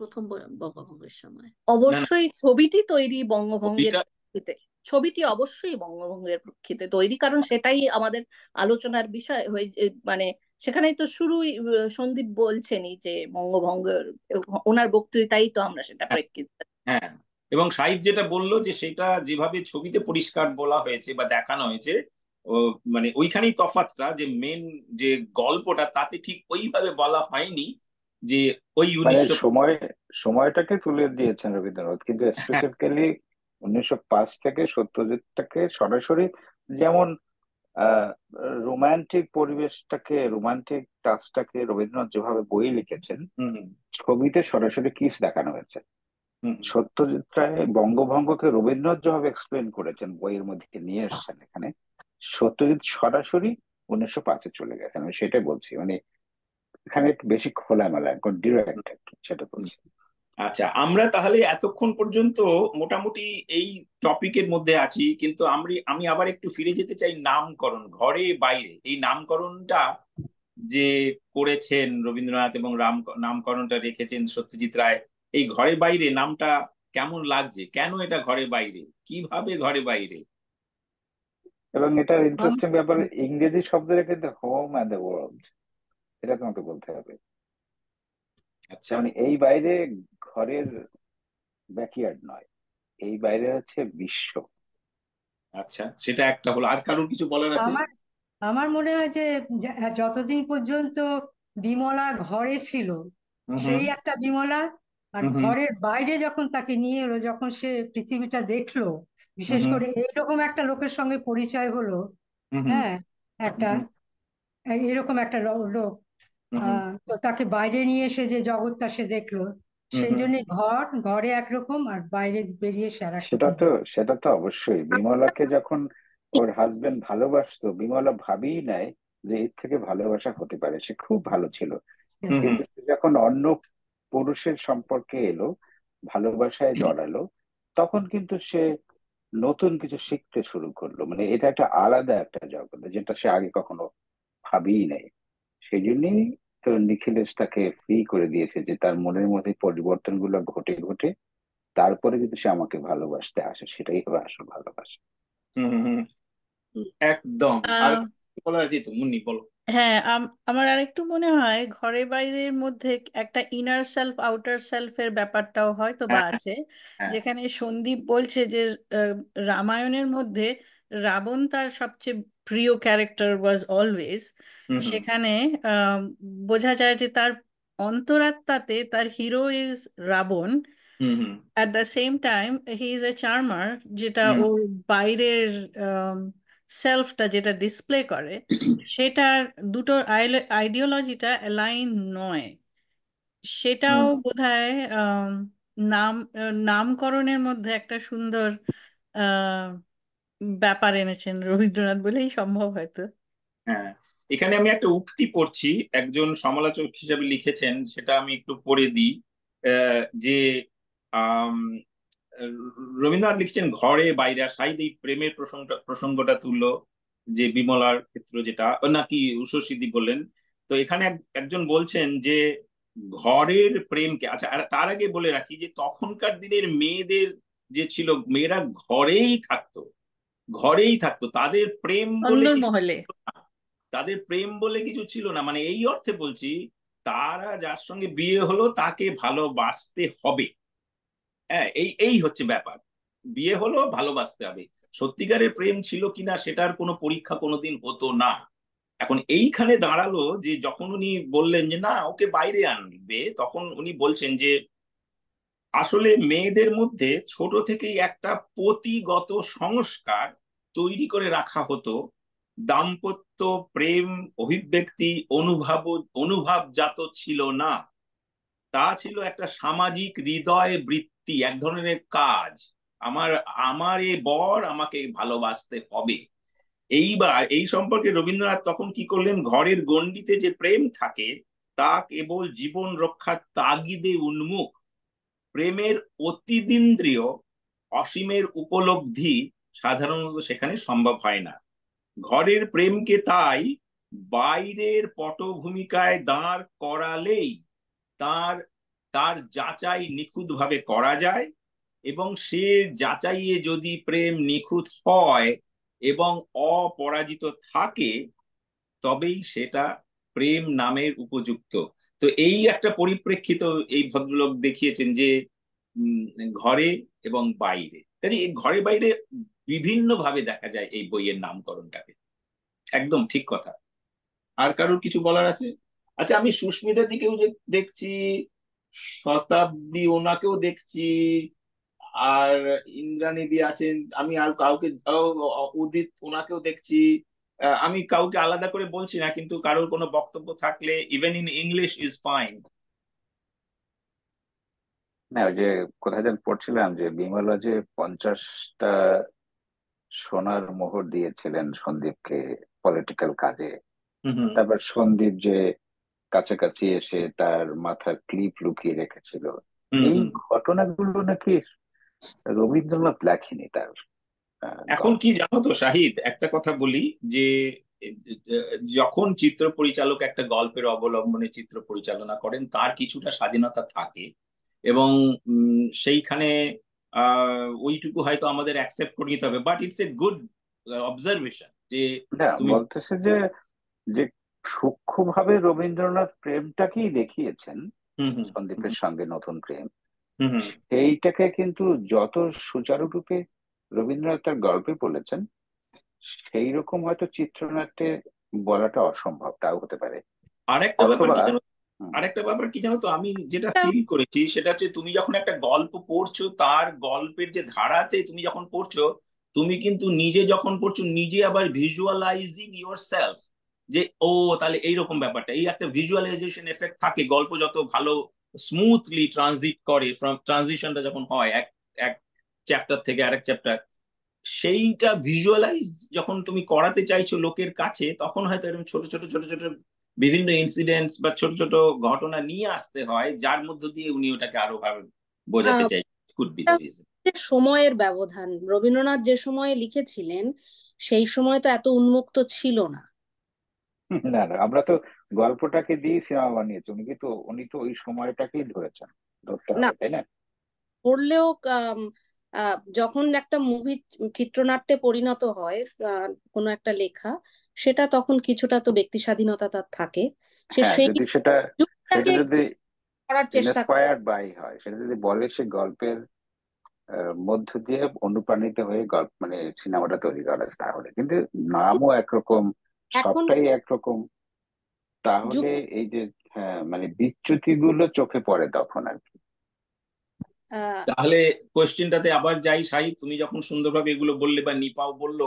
প্রথম বঙ্গভঙ্গের সময়। না না, অবশ্যই ছবিটি তৈরি বঙ্গভঙ্গের ছবিটা প্রেক্ষিতে, ছবিটি অবশ্যই বঙ্গভঙ্গের প্রেক্ষিতে তৈরি, কারণ সেটাই আমাদের আলোচনার বিষয় হয়ে মানে সেখানেই তো শুরুই সন্দীপ বলছেনই যে বঙ্গভঙ্গের, ওনার বক্তৃতাই তো আমরা সেটা প্রেক্ষিত। হ্যাঁ, এবং সাহিদ যেটা বললো যে সেটা যেভাবে ছবিতে পরিষ্কার বলা হয়েছে বা দেখানো হয়েছে, ও মানে ওইখানেই তফাৎটা, যে মেন যে গল্পটা তাতে ঠিক ওইভাবে বলা হয়নি যে ওই মানে 1900। সময়টাকে তুলে দিয়েছেন রবীন্দ্রনাথ, কিন্তু হ্যাঁ, স্পেসিফিক্যালি 1905 থেকে সত্যজিৎটাকে সরাসরি, যেমন আহ রোমান্টিক পরিবেশটাকে, রোমান্টিক টাচটাকে রবীন্দ্রনাথ যেভাবে বই লিখেছেন, হুম হুম ছবিতে সরাসরি কিস দেখানো হয়েছে। হুম সত্যজিৎ রায় বঙ্গভঙ্গকে রবীন্দ্রনাথ যেভাবে এক্সপ্লেন করেছেন, বইয়ের মধ্যে নিয়ে এসেছেন এখানে, সত্যজিৎ সরাসরি 1905-এ চলে গেছেন। আমি সেটাই বলছি, মানে এখানে একটু বেশি খোলামেলা, একদম ডিরেক্ট, সেটা হুম। বলছি। আচ্ছা, আমরা তাহলে এতক্ষণ পর্যন্ত মোটামুটি এই টপিকের মধ্যে আছি, কিন্তু আমি আবার একটু ফিরে যেতে চাই নামকরণ, ঘরে বাইরে। এই নামকরণটা যে করেছেন রবীন্দ্রনাথ এবং নামকরণটা রেখেছেন সত্যজিৎ রায়, এই ঘরে বাইরে নামটা কেমন লাগছে? কেন এটা ঘরে বাইরে? কিভাবে ঘরে বাইরে? এবং এটার আম- ইন্টারেস্টিং ব্যাপার, ইংরেজি শব্দটা কিন্তু হোম অ্যান্ড দ্য ওয়ার্ল্ড, এটা তোমাকে বলতে হবে। আচ্ছা মানে এই বাইরে ঘরের ব্যাকইয়ার্ড নয়, এই বাইরে হচ্ছে বিশ্ব। আচ্ছা, সেটা একটা হলো। আর কারোর কিছু বলার আছে? আমার আমার মনে হয় যে যতদিন পর্যন্ত বিমলা ঘরে ছিল, হুম হুম সেই একটা বিমলা, আর হুম হুম ঘরের বাইরে যখন তাকে নিয়ে এলো, যখন সে পৃথিবীটা দেখলো, হুম বিশেষ হুম করে এইরকম একটা লোকের সঙ্গে পরিচয় হলো, হুম হুম হ্যাঁ, একটা হুম এরকম একটা লোক, হুম হুম তো তাকে বাইরে নিয়ে এসে যে জগৎটা সে দেখলো, হুম সেই হুম। জন্য ঘরে একরকম আর বাইরে বেরিয়ে সে আর এক সেটা রকম তো সেটা তো অবশ্যই। বিমলাকে যখন ওর হাজবেন্ড ভালোবাসতো, বিমলা ভাবিই নাই যে এর থেকে ভালোবাসা হতে পারে, সে খুব ভালো ছিল। হুম হুম কিন্তু সে যখন অন্য পুরুষের সম্পর্কে এলো, ভালোবাসায় জড়ালো, তখন কিন্তু সে নতুন কিছু শিখতে শুরু করলো। মানে এটা একটা আলাদা একটা জগৎ, যেটা সে আগে কখনো ভাবিই নাই। সেই জন্যই তো নিখিলেশ তাকে ফ্রি করে দিয়েছে, যে তার মনের মধ্যে পরিবর্তন গুলো ঘটে ঘটে তারপরে যদি সে আমাকে ভালোবাসতে আসে, সেটাই হবে আসল ভালোবাসা। হুম হুম হুম, একদম। আর আহ কিছু বলার আছে তো? মুন্নি বলো। হ্যাঁ, আমার আরেকটু মনে হয় ঘরে বাইরের মধ্যে একটা ইনার সেলফ আউটার সেলফের ব্যাপারটাও হয়তো বা হ্যাঁ আছে। হ্যাঁ যেখানে সন্দীপ বলছে যে আহ, রামায়ণের মধ্যে রাবণ তার সবচেয়ে প্রিয় ক্যারেক্টার ওয়াজ অলওয়েজ, হুম হুম সেখানে বোঝা যায় যে তার অন্তরাত্মাতে তার hero is Ravana, hmm hmm at the same time he is a charmer, যেটা হুম ওর বাইরের সেলফটা যেটা ডিসপ্লে করে সেটার দুটোর আইডিওলজিটা অ্যালাইন নয়। সেটাও হুম। বোধহয় নাম নামকরণের মধ্যে একটা সুন্দর আহ ব্যাপার এনেছেন রবীন্দ্রনাথ বলেই সম্ভব হয়তো। হ্যাঁ, এখানে আমি একটা উক্তি পড়ছি, একজন সমালোচক হিসেবে লিখেছেন, সেটা আমি একটু পড়ে দিই। যে আম, রবীন্দ্রনাথ লিখছেন, ঘরে বাইরে সাহিদ এই প্রেমের প্রসঙ্গটা তুললো, যে বিমলার ক্ষেত্রে যেটা নাকি উষসিদ্ধি বললেন। তো এখানে একজন বলছেন যে ঘরের প্রেমকে, আচ্ছা আর তার আগে বলে রাখি যে তখনকার দিনের মেয়েদের যে ছিল, মেয়েরা ঘরেই থাকতো, তাদের প্রেম বলে কিছু অন্দরমহলে। ছিল না। তাদের প্রেম বলে কিছু ছিল না, মানে এই অর্থে বলছি, তারা যার সঙ্গে বিয়ে হলো তাকে ভালোবাসতে হবে। হ্যাঁ, এই এই হচ্ছে ব্যাপার, বিয়ে হলো ভালোবাসতে হবে। সত্যিকারের প্রেম ছিল কিনা সেটার কোনো পরীক্ষা কোনোদিন হতো না। এখন এইখানে দাঁড়ালো যে যখন উনি বললেন যে না ওকে বাইরে আনবে, তখন উনি বলছেন যে আসলে মেয়েদের মধ্যে ছোট থেকেই একটা পতিগত সংস্কার তৈরি করে রাখা হতো। দাম্পত্য প্রেম অভিব্যক্তি অনুভাবজাত ছিল না, তা ছিল একটা সামাজিক হৃদয় বৃত্তি, এক ধরনের কাজ। আমার আমার এ বর আমাকে ভালোবাসতে হবে। এইবার এই সম্পর্কে রবীন্দ্রনাথ তখন কি করলেন, ঘরের গণ্ডিতে যে প্রেম থাকে তা কেবল জীবন রক্ষার তাগিদে উন্মুখ। প্রেমের অতীন্দ্রিয় অসীমের উপলব্ধি সাধারণত সেখানে সম্ভব হয় না। ঘরের প্রেমকে তাই বাইরের পটভূমিকায় দাঁড় করালেই তার তার যাচাই নিখুঁতভাবে করা যায়, এবং সে যাচাইয়ে যদি প্রেম নিখুঁত হয় এবং অপরাজিত থাকে, তবেই সেটা প্রেম নামের উপযুক্ত। তো এই একটা পরিপ্রেক্ষিত এই ভদ্রলোক দেখিয়েছেন যে উম, ঘরে এবং বাইরে, কাজে এই ঘরে বাইরে বিভিন্ন ভাবে দেখা যায় এই বইয়ের নামকরণটাকে। একদম ঠিক কথা। আর কারোর কিছু বলার আছে? আচ্ছা, আমি সুস্মিতার দিকেও যে দেখছি, শতাব্দী ওনাকেও দেখছি, আর ইন্দ্রানিধি আছেন, আমি আর কাউকে উদিত ওনাকেও দেখছি। আমি কাউকে আলাদা করে বলছি না, কিন্তু কারোর কোনো বক্তব্য থাকলে even in English is fine. না, ওই যে কোথায় যেন পড়ছিলাম যে বিমলা যে 50টা সোনার মোহর দিয়েছিলেন সন্দীপকে পলিটিক্যাল কাজে, হুম হুম তারপর সন্দীপ যে কাছাকাছি এসে তার মাথার ক্লিপ লুকিয়ে রেখেছিল, হুম এই হুম। ঘটনাগুলো নাকি রবীন্দ্রনাথ লেখেনি তার এখন কি গল্পে। জানো তো শাহিদ, একটা কথা বলি, যে যখন চিত্র পরিচালক একটা গল্পের অবলম্বনে চিত্র পরিচালনা করেন তার কিছুটা স্বাধীনতা থাকে, এবং সেইখানে ওইটুকু হয়তো আমাদের অ্যাকসেপ্ট করে নিতে হবে, but it's a good observation যে না, তুমি। বলতেছে যে যে সূক্ষ্মভাবে রবীন্দ্রনাথ প্রেমটাকেই দেখিয়েছেন, হুম হুম সন্দীপের সঙ্গে নতুন প্রেম, হুম হুম। সেইটাকে কিন্তু যত সুচারুরূপে রবীন্দ্রনাথ তার গল্পে বলেছেন, সেই রকম হয়তো চিত্রনাট্যে বলাটা অসম্ভব, তাও হতে পারে। আরেকটা ব্যাপার অথবা কি জানো, হুম, আরেকটা ব্যাপার কি জানো তো, আমি যেটা ফিল করেছি সেটা হচ্ছে, তুমি যখন একটা গল্প পড়ছো তার গল্পের যে ধারাতে তুমি যখন পড়ছো, তুমি কিন্তু নিজে যখন পড়ছো নিজে আবার ভিজুয়ালাইজিং ইউর সেলফ, যে ও তাহলে এইরকম ব্যাপারটা, এই একটা ভিজুয়ালাইজেশন এফেক্ট থাকে। গল্প যত ভালো স্মুথলি ট্রানজিট করে, ট্রানজিশনটা যখন হয় এক এক চ্যাপ্টার থেকে আরেক চ্যাপ্টার, সেইটা ভিজুয়ালাইজ যখন তুমি করাতে চাইছো লোকের কাছে, তখন হয়তো এরকম ছোট ছোট ছোট ছোট বিভিন্ন ইনসিডেন্টস বা ছোট ছোট ঘটনা নিয়ে আসতে হয়, যার মধ্য দিয়ে উনি ওটাকে আরো ভাবে বোঝাতে আহ, চাইছেন। Could be the reason. যে সময়ের ব্যবধান, রবীন্দ্রনাথ যে সময়ে লিখেছিলেন সেই সময় তো এত উন্মুক্ত ছিল না। না না, আমরা তো গল্পটাকে দিয়ে সিনেমা বানিয়েছি, উনি তো ওই সময়টাকেই ধরেছেন, ধরতে না, হবে, তাই না? পড়লেও যখন একটা মুভি চিত্রনাট্যে পরিণত হয়, কোনো একটা লেখা, সেটা তখন কিছুটা তো ব্যক্তি স্বাধীনতা তার থাকে। সে হ্যাঁ, সেই যদি সেটা সেটা যুগটাকে যদি করার চেষ্টা করে। ইন্সপায়ার্ড বাই হয়, সেটা যদি বলে সে গল্পের মধ্য দিয়ে অনুপ্রাণিত হয়ে গল্প মানে সিনেমাটা তৈরি করা হয়েছে তাহলে, কিন্তু নামও একরকম, এখন সবটাই একরকম, যুগ তাহলে এই যে হ্যাঁ মানে বিচ্যুতি গুলো চোখে পড়ে তখন আর কি। আহ, তাহলে কোয়েশ্চেনটাতে আবার যাই সাই, তুমি যখন সুন্দরভাবে এগুলো বললে বা নিপাও বললো,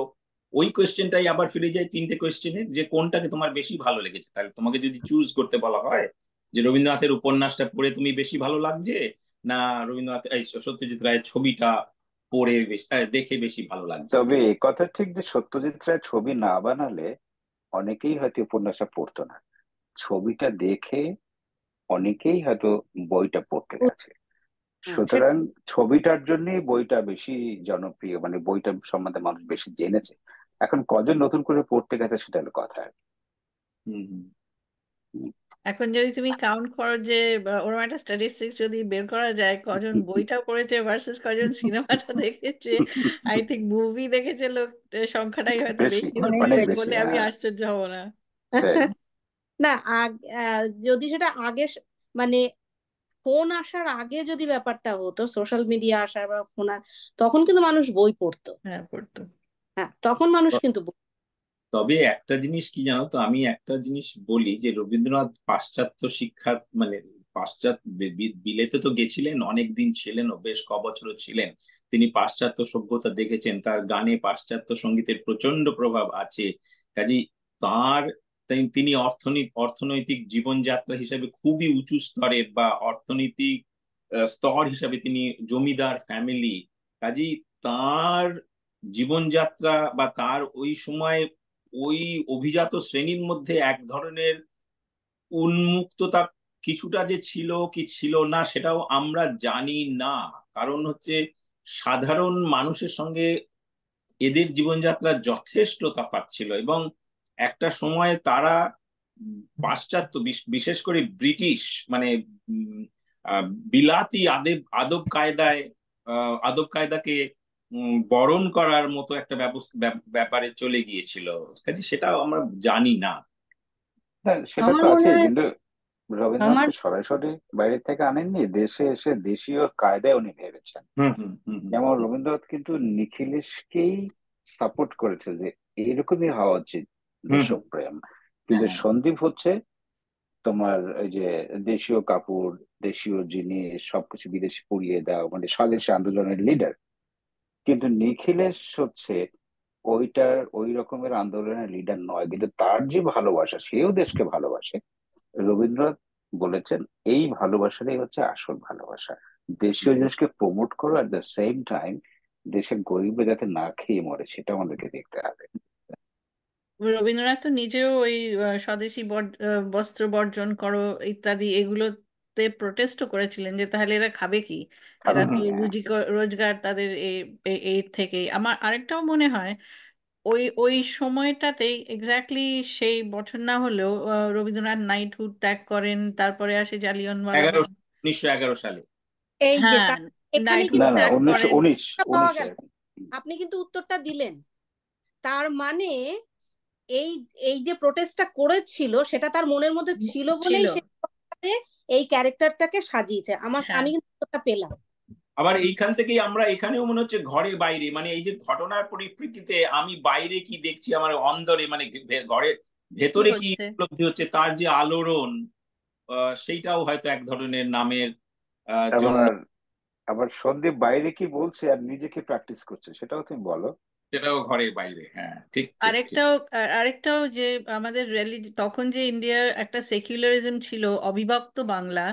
ওই কোয়েশ্চেনটাই আবার ফিরে যায় তিনটে কোয়েশ্চেনে, যে কোনটাকে তোমার বেশি ভালো লেগেছে। তাহলে তোমাকে যদি চুজ করতে বলা হয় যে রবীন্দ্রনাথের উপন্যাসটা পড়ে তুমি বেশি ভালো লাগছে, না রবীন্দ্রনাথ এই সত্যজিৎ রায়ের ছবিটা পড়ে বেশি দেখে বেশি ভালো লাগছে? তবে এ কথা ঠিক যে সত্যজিৎ রায় ছবি না বানালে অনেকেই হয়তো উপন্যাসটা পড়তো না, ছবিটা দেখে অনেকেই হয়তো বইটা পড়তে গেছে। হ্যাঁ, সুতরাং ছবিটার জন্যই বইটা বেশি জনপ্রিয়, মানে বইটা সম্বন্ধে মানুষ বেশি জেনেছে। এখন কজন নতুন করে পড়তে গেছে সেটা হলো কথা আর হুম হুম। কি। এখন যদি তুমি কাউন্ট করো যে ওরকম একটা স্ট্যাটিস্টিক্স যদি বের করা যায় কজন বইটা পড়েছে ভার্সেস কজন সিনেমাটা দেখেছে, আই থিঙ্ক মুভি দেখেছে লোক সংখ্যাটাই হয়তো বেশি, বেশি অনেক হবে অনেক বেশি। বেশি, বলে আমি হ্যাঁ আশ্চর্য হব না। সেই। না যদি সেটা আগে মানে ফোন আসার আগে যদি ব্যাপারটা হতো, সোশ্যাল মিডিয়া আসার বা ফোন, তখন কিন্তু মানুষ বই পড়তো। হ্যাঁ, পড়তো। হ্যাঁ, তখন মানুষ কিন্তু তবে একটা জিনিস কি জানো তো, আমি একটা জিনিস বলি যে রবীন্দ্রনাথ পাশ্চাত্য শিক্ষা মানে পাশ্চাত্য বিলেতে তো গেছিলেন, অনেক দিন ছিলেন, ও বেশ কবছরও ছিলেন। তিনি পাশ্চাত্য সভ্যতা দেখেছেন, তার গানে পাশ্চাত্য সঙ্গীতের প্রচন্ড প্রভাব আছে। কাজেই তার তিনি অর্থনৈতিক জীবনযাত্রা হিসেবে খুবই উঁচু স্তরের, বা অর্থনৈতিক স্তর হিসাবে তিনি জমিদার ফ্যামিলি। কাজেই তার জীবনযাত্রা বা তার ওই সময় ওই অভিজাত শ্রেণীর মধ্যে এক ধরনের উন্মুক্ততা কিছুটা যে ছিল কি ছিল না সেটাও আমরা জানি না। কারণ হচ্ছে সাধারণ মানুষের সঙ্গে এদের জীবনযাত্রা যথেষ্ট তফাৎ ছিল, এবং একটা সময় তারা পাশ্চাত্য বিশেষ করে ব্রিটিশ মানে উম, বিলাতি আদব কায়দায় আদব কায়দাকে বরণ করার মতো একটা ব্যাপারে চলে গিয়েছিল। কাজে সেটাও আমরা জানি না। হ্যাঁ সেটা আমার তো মনে আছেই, হয় কিন্তু রবীন্দ্রনাথ আমার তো সরাসরি বাইরে থেকে আনেননি, দেশে এসে দেশীয় কায়দায় উনি ভেবেছেন। হুম হুম হুম হুম যেমন রবীন্দ্রনাথ কিন্তু নিখিলেশকেই সাপোর্ট করেছে যে এরকমই হওয়া উচিত হুম হুম। দেশপ্রেম, কিন্তু হ্যাঁ সন্দীপ হচ্ছে তোমার এই যে দেশীয় কাপড়, দেশীয় জিনিস সবকিছু বিদেশে পুড়িয়ে দাও, মানে স্বদেশী আন্দোলনের লিডার। কিন্তু নিখিলেশ হচ্ছে ওই রকমের আন্দোলনের লিডার নয়, কিন্তু তার যে ভালোবাসা, সেও দেশকে ভালোবাসে। রবীন্দ্রনাথ বলেছেন এই ভালোবাসাটাই হচ্ছে আসল ভালোবাসা, দেশীয় জিনিসকে প্রমোট করো, অ্যাট দ্য সেম টাইম দেশের গরিবরা যাতে না খেয়ে মরে সেটা আমাদেরকে দেখতে হবে। রবীন্দ্রনাথ তো নিজেও ওই স্বদেশী বস্ত্র বর্জন করো ইত্যাদি এগুলোতে প্রোটেস্টও করেছিলেন, যে তাহলে এরা খাবে কি, এরা খাবে তো কি, হ্যাঁ। রোজগার তাদের এর থেকেই। আমার আরেকটাও মনে হয় ওই ওই সময়টাতেই এক্স্যাক্টলি সেই বছর না হলেও রবীন্দ্রনাথ নাইটহুড ত্যাগ করেন, তারপরে আসে জালিয়ানওয়ালাবাগ। 1911 সালে। এই যে হ্যাঁ, এখানেই না নাইটহুড কিন্তু না, ত্যাগ উনিশশো করেন। উনিশ উত্তরটা পাওয়া উনিশে গেল। আপনি কিন্তু উত্তরটা দিলেন। তার মানে এই এই যে প্রোটেস্টটা করেছিল সেটা তার মনের মধ্যে ছিল ছিল। বলেই সে এই ক্যারেক্টারটাকে সাজিয়েছে। হ্যাঁ, আমি কিন্তু উত্তরটা পেলাম। আবার এইখান থেকেই আমরা এখানেও মনে হচ্ছে ঘরে বাইরে, মানে এই যে ঘটনার পরিপ্রেক্ষিতে আমি বাইরে কি দেখছি, আমার অন্দরে মানে ঘরের কি ভেতরে কি হচ্ছে। উপলব্ধি হচ্ছে, তার যে আলোড়ন, সেইটাও হয়তো এক ধরনের নামের জন্য। আবার আবার সন্দীপ বাইরে কি বলছে আর নিজে কি প্র্যাকটিস করছে সেটাও তুমি বলো। সেটাও ঘরে বাইরে, হ্যাঁ ঠিক ঠিক ঠিক। আরেকটাও যে আমাদের তখন যে ইন্ডিয়ার একটা সেকুলারিজম ছিল, অবিভক্ত বাংলা,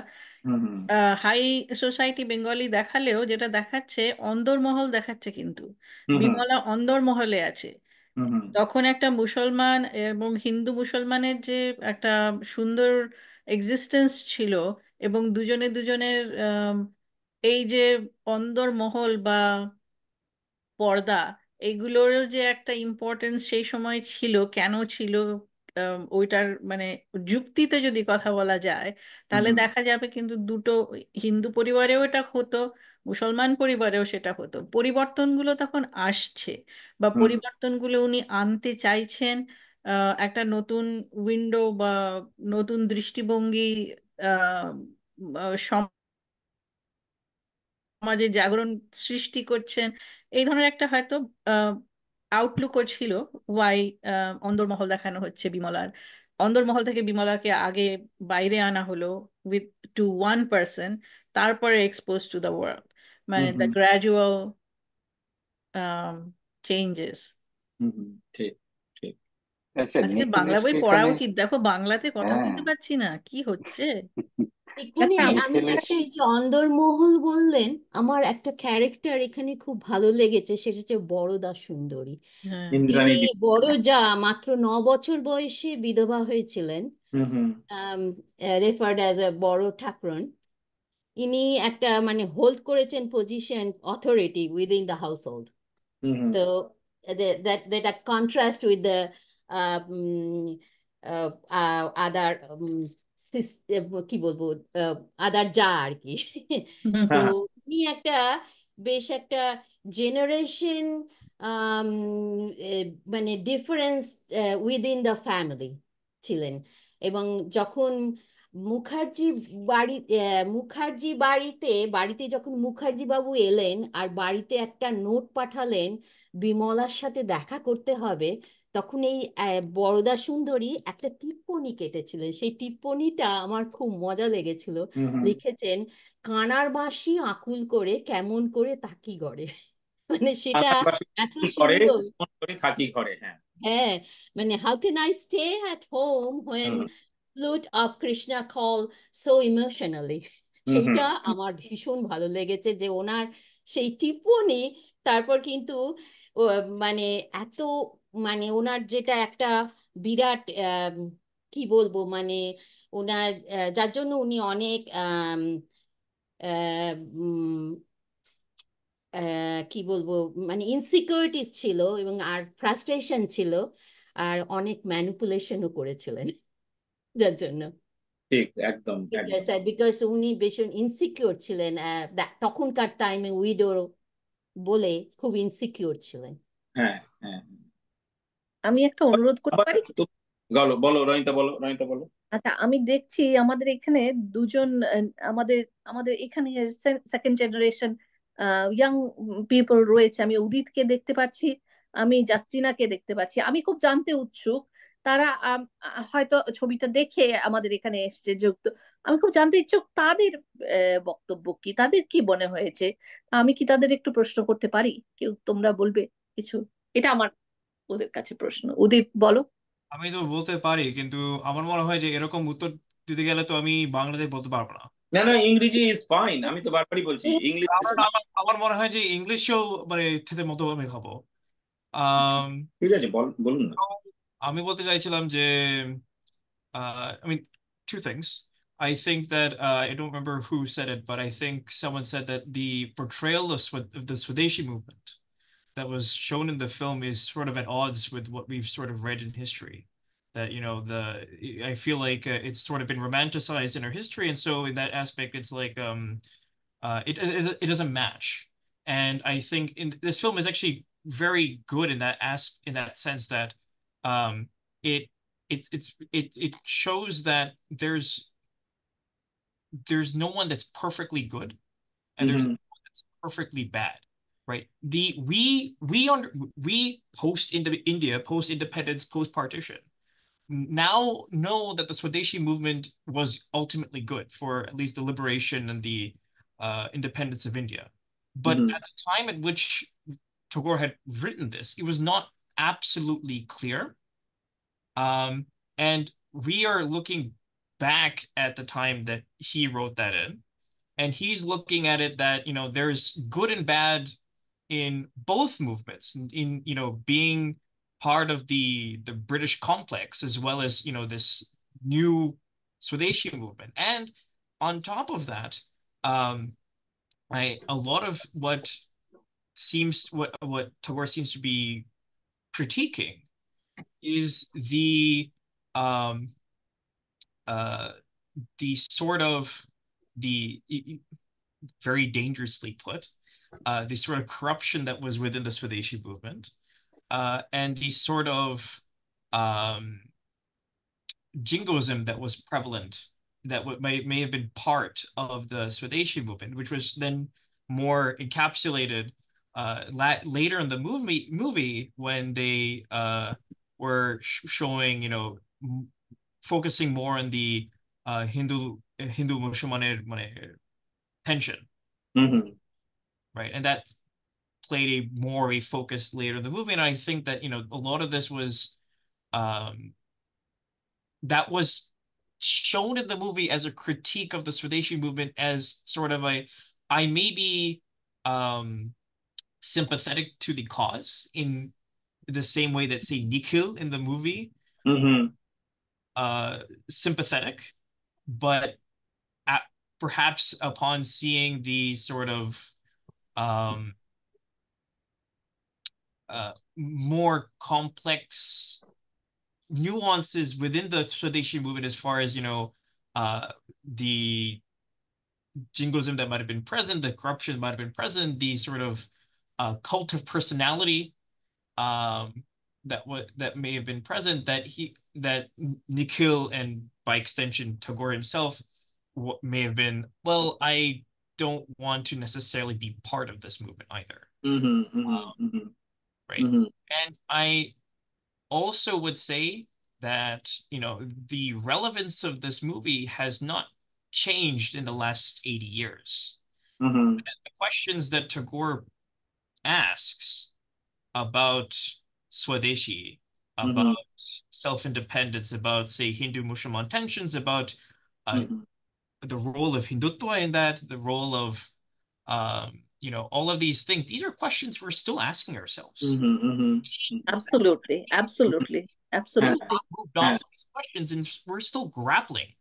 হুম হুম হাই সোসাইটি বেঙ্গলি দেখালেও যেটা দেখাচ্ছে অন্দরমহল দেখাচ্ছে কিন্তু। হুম হুম বিমলা অন্দরমহলে আছে। হুম হুম তখন একটা মুসলমান এবং হিন্দু মুসলমানের যে একটা সুন্দর এক্সিস্টেন্স ছিল, এবং দুজনে দুজনের এই যে অন্দরমহল বা পর্দা, এগুলোর যে একটা ইম্পর্টেন্স সেই সময় ছিল, কেন ছিল, ওইটার মানে যুক্তিতে যদি কথা বলা যায় হুম তাহলে হুম দেখা যাবে কিন্তু দুটো, হিন্দু পরিবারেও এটা হতো, মুসলমান পরিবারেও সেটা হতো। পরিবর্তনগুলো তখন আসছে, বা হুম হুম। পরিবর্তনগুলো উনি আনতে চাইছেন, একটা নতুন উইন্ডো বা নতুন দৃষ্টিভঙ্গি আহ, সমাজে জাগরণ সৃষ্টি করছেন, এই ধরনের একটা হয়তো আউটলুকও ছিল। ওয়াই অন্দরমহল দেখানো হচ্ছে বিমলার, অন্দরমহল থেকে বিমলাকে আগে বাইরে আনা হলো উইথ টু ওয়ান পার্সন, তারপরে এক্সপোজ টু দ্য ওয়ার্ল্ড, মানে দ্য হুম। Gradual changes. ঠিক ঠিক। আচ্ছা, আজকে বাংলা বই মিথিলেশকে পড়া এখানে, উচিত, দেখো বাংলাতে কথা হ্যাঁ, বলতে পারছি না, কি হচ্ছে। এখানে আচ্ছা আমি মিথিলেশ, একটা, এই যে অন্দরমহল বললেন, আমার একটা ক্যারেক্টার এখানে খুব ভালো লেগেছে, সেটা হচ্ছে বরদা সুন্দরী। হ্যাঁ। তিনি ইন্দ্রাণী বড় যা মাত্র 9 বছর বয়সে বিধবা হয়েছিলেন, হুম রেফার্ড অ্যাজ এ বড় ঠাকুরন। ইনি একটা মানে হোল্ড করেছেন position, authority within the house hold. হুম তো that contrast with the um, other কি বলবো, আদার যা আর কি। তো হ্যাঁ উনি একটা বেশ একটা জেনারেশন মানে ডিফারেন্স উইদিন দ্য ফ্যামিলি ছিলেন। এবং যখন মুখার্জি মুখার্জি বাড়িতে বাড়িতে যখন মুখার্জি বাবু এলেন আর বাড়িতে একটা নোট পাঠালেন বিমলার সাথে দেখা করতে হবে, তখন এই বরদা সুন্দরী একটা টিপ্পনী কেটেছিলেন। সেই টিপ্পনিটা আমার খুব মজা লেগেছিল। হুম। লিখেছেন, কানার বাঁশি আকুল করে কেমন করে তাকি গড়ে। মানে সেটা আমার পাশে এত কি করে, সুন্দর। কেমন করে থাকি ঘরে, হ্যাঁ। হ্যাঁ, মানে how can I stay at home when hmm flute of Krishna call so emotionally? হুম। সেইটা আমার ভীষণ ভালো লেগেছে যে ওনার সেই টিপ্পনি। তারপর কিন্তু ও, মানে এত মানে ওনার যেটা একটা বিরাট কি বলবো মানে ওনার যার জন্য উনি অনেক আহ, উম, কি বলবো মানে ইনসিকিউরিটিস ছিল এবং আর ফ্রাস্ট্রেশন ছিল, আর অনেক ম্যানিপুলেশনও করেছিলেন যার জন্য। ঠিক, একদম বিকজ একদম। বিকজ উনি ভীষণ ইনসিকিউর ছিলেন, তখনকার টাইমে উইডো বলে খুব ইনসিকিউর ছিলেন। হ্যাঁ হ্যাঁ। আমি একটা অনুরোধ করতে আবার পারি? বলো বলো রনিতা, বলো রনিতা, বলো। আচ্ছা, আমি দেখছি আমাদের এখানে দুজন আমাদের আমাদের এখানে সেকেন্ড জেনারেশন ইয়াং পিপল রয়েছে। আমি উদিতকে দেখতে পাচ্ছি, আমি জাস্টিনাকে দেখতে পাচ্ছি। আমি খুব জানতে উৎসুক, তারা হয়তো ছবিটা দেখে আমাদের এখানে এসছে যুক্ত। আমি খুব জানতে ইচ্ছুক তাদের বক্তব্য কি, তাদের কি মনে হয়েছে। আমি কি তাদের একটু প্রশ্ন করতে পারি? কেউ তোমরা বলবে কিছু? এটা আমার ওদের কাছে প্রশ্ন। উদিত বলো। আমি তো বলতে পারি, কিন্তু আমার মনে হয় যে এরকম উত্তর দিতে গেলে তো আমি বাংলাতে বলতে পারবো না। না না, ইংরেজি ইজ ফাইন, আমি তো বারবারই বলছি ইংলিশ ইজ কারণ ফাইন। আমার আমার মনে হয় যে ইংলিশেও মানে থেকে মতো আমি হবো। আম, ঠিক আছে, বলুন না। তো আমি বলতে চাইছিলাম যে I mean, two things. I think that I don't remember who said it, but I think someone said that the portrayal of the Swadeshi movement that was shown in the film is sort of at odds with what we've sort of read in history. That, I feel like it's sort of been romanticized in our history, and so in that aspect, it's like it doesn't match. And I think this film is actually very good in that sense that um, it it shows that there's no one that's perfectly good, and there's no hmm one that's perfectly bad, right? We post into India, post independence, post partition, now know that the Swadeshi movement was ultimately good for at least the liberation and the independence of India. But hmm at the time at which Tagore had written this, it was not absolutely clear. And we are looking back at the time that he wrote that in, and he's looking at it that, there's good and bad in both movements, being part of the British complex as well as, this new Swadeshi movement. And on top of that, um, a lot of what Tagore seems to be critiquing is um uh the sort of the very dangerously put the sort of corruption that was within the Swadeshi movement, and the sort of um, jingoism that was prevalent that may have been part of the Swadeshi movement, which was then more encapsulated later in the movie when they were showing, you know, focusing more on the Hindu Muslim tension, right? And that played a focus later in the movie. And I think that, you know, a lot of this was that was shown in the movie as a critique of the Swadeshi movement, as sort of I may be sympathetic to the cause in the same way that, say, Nikhil in the movie sympathetic, but perhaps upon seeing the sort of more complex nuances within the Swadeshi movement, as far as, you know, the jingoism that might have been present, the corruption might have been present, the sort of cult of personality that may have been present, that Nikhil, and by extension Tagore himself, may have been, well, I don't want to necessarily be part of this movement either. Right. And I also would say that, you know, the relevance of this movie has not changed in the last 80 years. And the questions that Tagore asks about Swadeshi, about self-independence, about, say, Hindu-Muslim tensions, about the role of Hindutva in that, the role of, you know, all of these things. These are questions we're still asking ourselves. Absolutely, absolutely, absolutely. We've moved on from these questions, and we're still grappling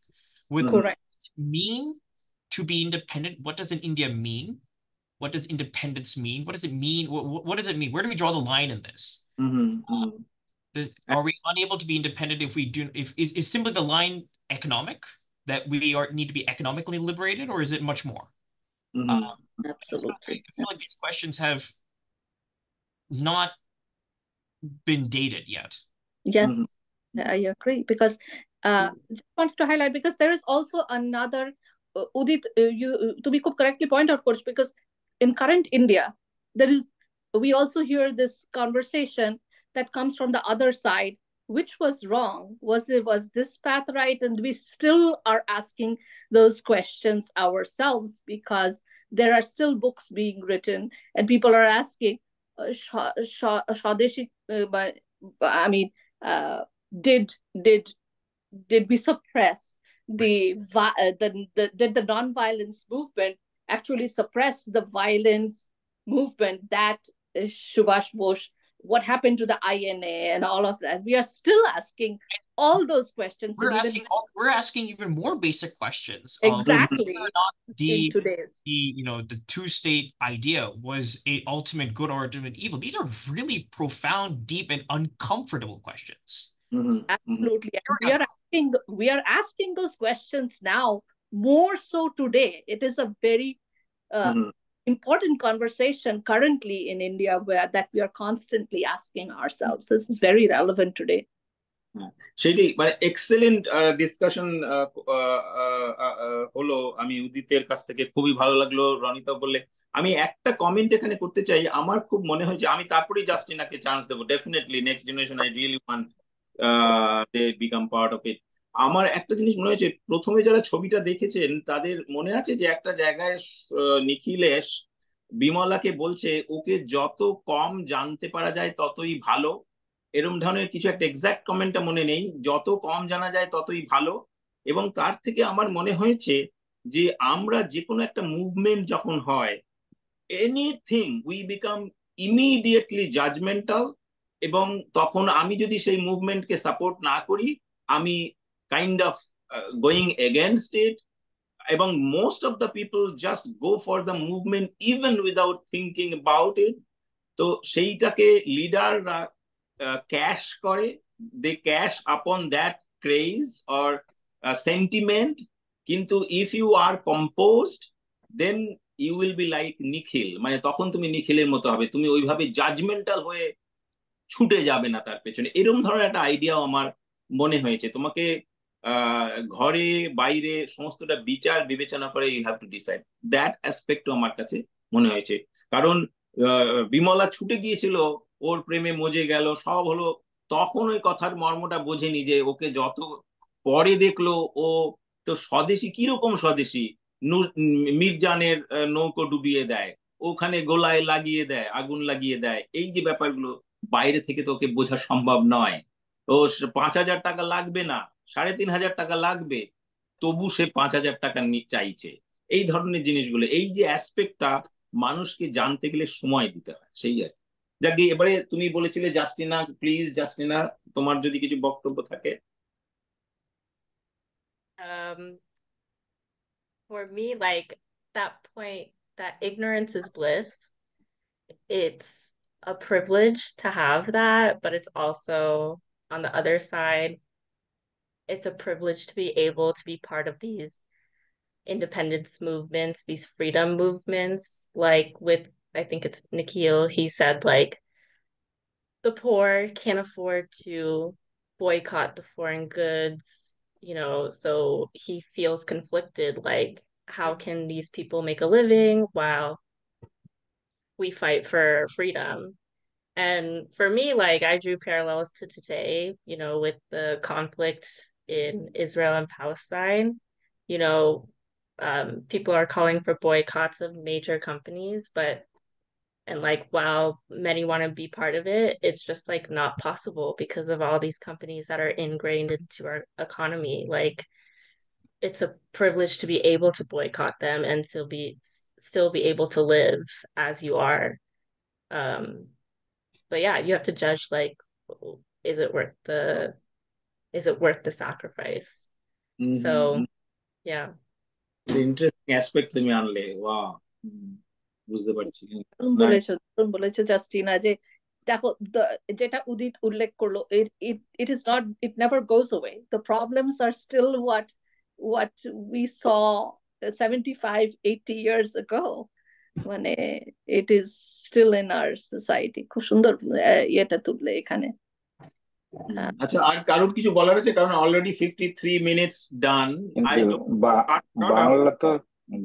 with Correct. what does it mean to be independent? What does an India mean? What does independence mean? What does it mean? What does it mean? Where do we draw the line in this? Are we unable to be independent if we do? Is simply the line economic, that we need to be economically liberated, or is it much more? Absolutely. I feel like these questions have not been dated yet. Yes, I agree, because just wanted to highlight, because there is also another Udit, you could correctly point out, coach, because in current India, we also hear this conversation that comes from the other side. Which was wrong? Was this path right? And we still are asking those questions ourselves, because there are still books being written and people are asking, Swadeshi, I mean, did we suppress did the non-violence movement actually suppress the violence movement that Subhash Bose? What happened to the INA and all of that? We are still asking all those questions. We're asking even more basic questions. Exactly. Whether or not in today's, you know, the two-state idea was a ultimate good or ultimate evil. These are really profound, deep, and uncomfortable questions. Absolutely. And we are asking those questions now more so today. It is a very important conversation currently in India, that we are constantly asking ourselves. This is very relevant today. সেটাই, মানে excellent discussion হলো। আমি উদিতের কাছ থেকে খুবই ভালো লাগলো, রনিতা বললে। আমি একটা কমেন্ট এখানে করতে চাই। আমার খুব মনে হয় যে আমি তারপরেই জাস্টিনাকে চান্স দেবো। Definitely next generation, I really want they become part of it. আমার একটা জিনিস মনে হয়েছে, প্রথমে যারা ছবিটা দেখেছেন তাদের মনে আছে যে একটা জায়গায় নিখিলেশ বিমলাকে বলছে ওকে যত কম জানতে পারা যায় ততই ভালো, এরকম ধরনের কিছু একটা এক্সাক্ট কমেন্টটা মনে নেই, যত কম জানা যায় ততই ভালো। এবং তার থেকে আমার মনে হয়েছে যে আমরা যে কোনো একটা মুভমেন্ট যখন হয়, anything we become immediately judgemental, এবং তখন আমি যদি সেই মুভমেন্টকে সাপোর্ট না করি, আমি kind of going against it, এবং most of the people just go for the movement even without thinking about it. তো সেইটাকে লিডাররা ক্যাশ করে, they cash upon that craze or sentiment. কিন্তু if you are composed, then you will be like Nikhil, মানে তখন তুমি নিখিলের মতো হবে, তুমি ওইভাবে জাজমেন্টাল হয়ে ছুটে যাবে না তার পেছনে। এরকম ধরনের একটা আইডিয়াও আমার মনে হয়েছে। তোমাকে ঘরে বাইরে সমস্তটা বিচার বিবেচনা করে you have to decide. That অ্যাসপেক্টও আমার কাছে মনে হয়েছে। কারণ বিমলা ছুটে গিয়েছিল, ওর প্রেমে মজে গেল, সব হলো, তখন ওই কথার মর্মটা বোঝেনি যে ওকে যত পরে দেখলো ও তো স্বদেশী, কিরকম স্বদেশী, মির্জানের নৌকো ডুবিয়ে দেয়, ওখানে গোলায় লাগিয়ে দেয়, আগুন লাগিয়ে দেয়, এই যে ব্যাপারগুলো বাইরে থেকে তো ওকে বোঝা সম্ভব নয়। ও 5,000 টাকা লাগবে না, 3,500 টাকা লাগবে, তবু সে 5,000 টাকা চাইছে। এই ধরনের জিনিসগুলো, এই যে অ্যাসপেক্টটা মানুষকে জানতে গেলে সময় দিতে হয়, সেই আর কি। যাকে এবারে তুমি বলেছিলে জাস্টিনা, প্লিজ জাস্টিনা, তোমার যদি কিছু বক্তব্য থাকে। Um, for me, like that point that ignorance is bliss, it's a privilege to have that, but it's also on the other side, it's a privilege to be able to be part of these independence movements, these freedom movements. Like with, I think it's Nikhil, he said like the poor can't afford to boycott the foreign goods, so he feels conflicted. Like, how can these people make a living while we fight for freedom? And for me, like, I drew parallels to today, with the conflict in Israel and Palestine. You know, people are calling for boycotts of major companies, and like, while many want to be part of it, it's just like not possible because of all these companies that are ingrained into our economy. Like, it's a privilege to be able to boycott them and still be able to live as you are. Um, but yeah, you have to judge like, is it worth the is it worth the sacrifice? So yeah. Interesting aspect তুমি আনলে, wow, বুঝতে পারছি। বলেছো জাস্টিনা, যে দেখো যেটা উদিত উল্লেখ করলো, it is not, it never goes away. The problems are still what we saw 75-80 years ago. মানে it is still in our society. খুব সুন্দর এটা তুললে এখানে। আচ্ছা, আর কারোর কিছু বলার আছে? কারণ অলরেডি 53 মিনিটস ডান।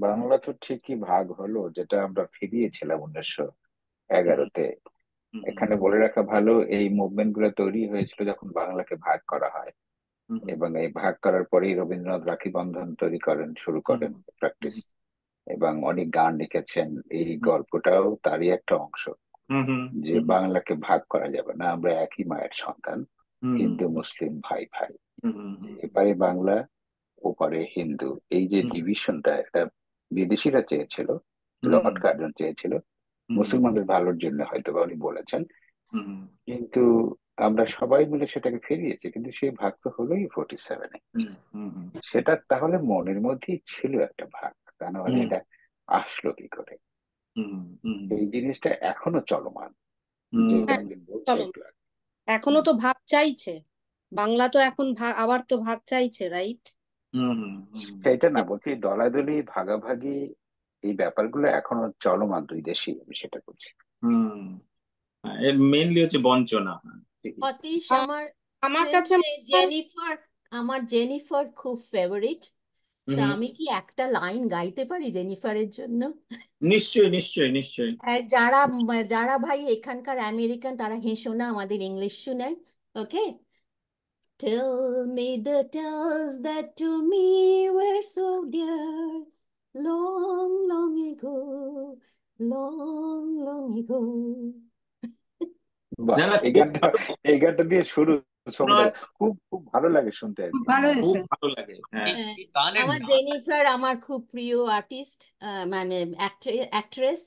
বাংলা তো ঠিকই ভাগ হলো, যেটা আমরা ফিরিয়েছিলাম 1911-তে। এখানে বলে রাখা ভালো, এই মুভমেন্ট গুলো তৈরি হয়েছিল যখন বাংলাকে ভাগ করা হয়, এবং এই ভাগ করার পরেই রবীন্দ্রনাথ রাখি বন্ধন তৈরি শুরু করেন প্র্যাকটিস, এবং অনেক গান লিখেছেন। এই গল্পটাও তারই একটা অংশ, যে বাংলাকে ভাগ করা যাবে না, আমরা একই মায়ের সন্তান, হিন্দু মুসলিম ভাই ভাই, এপারে বাংলা ওপারে হিন্দু। এই যে ডিভিশনটা, এটা বিদেশিরা চেয়েছিল, লর্ড কার্জন চেয়েছিল মুসলমানদের ভালোর জন্য, হয়তো বা উনি বলেছেন, কিন্তু আমরা সবাই মিলে সেটাকে ফিরিয়েছি। কিন্তু সেই ভাগ তো হলোই 47-এ। সেটা তাহলে মনের মধ্যেই ছিল একটা ভাগ, তা নাহলে এটা আসলো কি করে? এই জিনিসটা এখনো চলমান, যেটা আমি বলছি একটু আগে। এখনো তো ভাগ চাইছে বাংলা, তো এখন আবার তো ভাগ চাইছে, রাইট? সেটা না বলছি, দলাদলি ভাগাভাগি এই ব্যাপারগুলো এখনো চলমান দুই দেশই, আমি সেটা বলছি। মেইনলি হচ্ছে বঞ্চনা। অতীশ, আমার কাছে জেনিফার খুব ফেভারিট। তা আমি কি একটা লাইন গাইতে পারি জেনিফারের জন্য? নিশ্চয়ই নিশ্চয়ই নিশ্চয়ই। যারা ভাই এখানকার আমেরিকান, তারা হেসো না, আমাদের ইংলিশ শুনাই। ওকে, tell me the tales that to me were so dear, long long ago, long long ago. এই গানটা দিয়ে শুরু, খুব খুব ভালো লাগে শুনতে, খুব ভালো খুব হয়েছে। ভালো লাগে। আমার জেনিফার আমার খুব প্রিয় আর্টিস্ট, মানে অ্যাক্ট্রেস।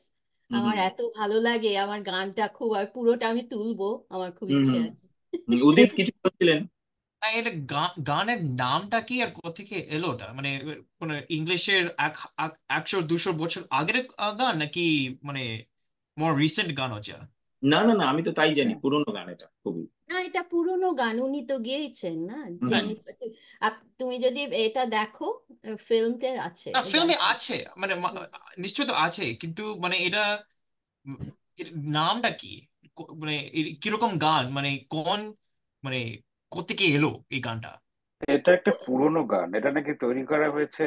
আমার এত ভালো লাগে, আমার গানটা খুব, পুরোটা আমি তুলবো, আমার খুব ইচ্ছে আছে। উদিত কিছু বলছিলেন? এটা গানের নামটা কি আর কোথেকে এলো? ওটা মানে কোন ইংলিশের 100-200 বছর আগের গান, নাকি মানে মোর রিসেন্ট গান ওটা? না না না, আমি তো তাই জানি, পুরোনো গান এটা খুবই। না, এটা পুরোনো গান, উনি তো গেয়েছেন না জেনিফার। তুমি যদি এটা দেখো, ফিল্মতে আছে, না, ফিল্মে আছে, মানে নিশ্চয় তো আছে, কিন্তু মানে এটা এর নামটা কি? মানে কিরকম গান, মানে কোন, মানে কোত্থেকে এলো এই গানটা? এটা একটা পুরোনো গান, এটা নাকি তৈরি করা হয়েছে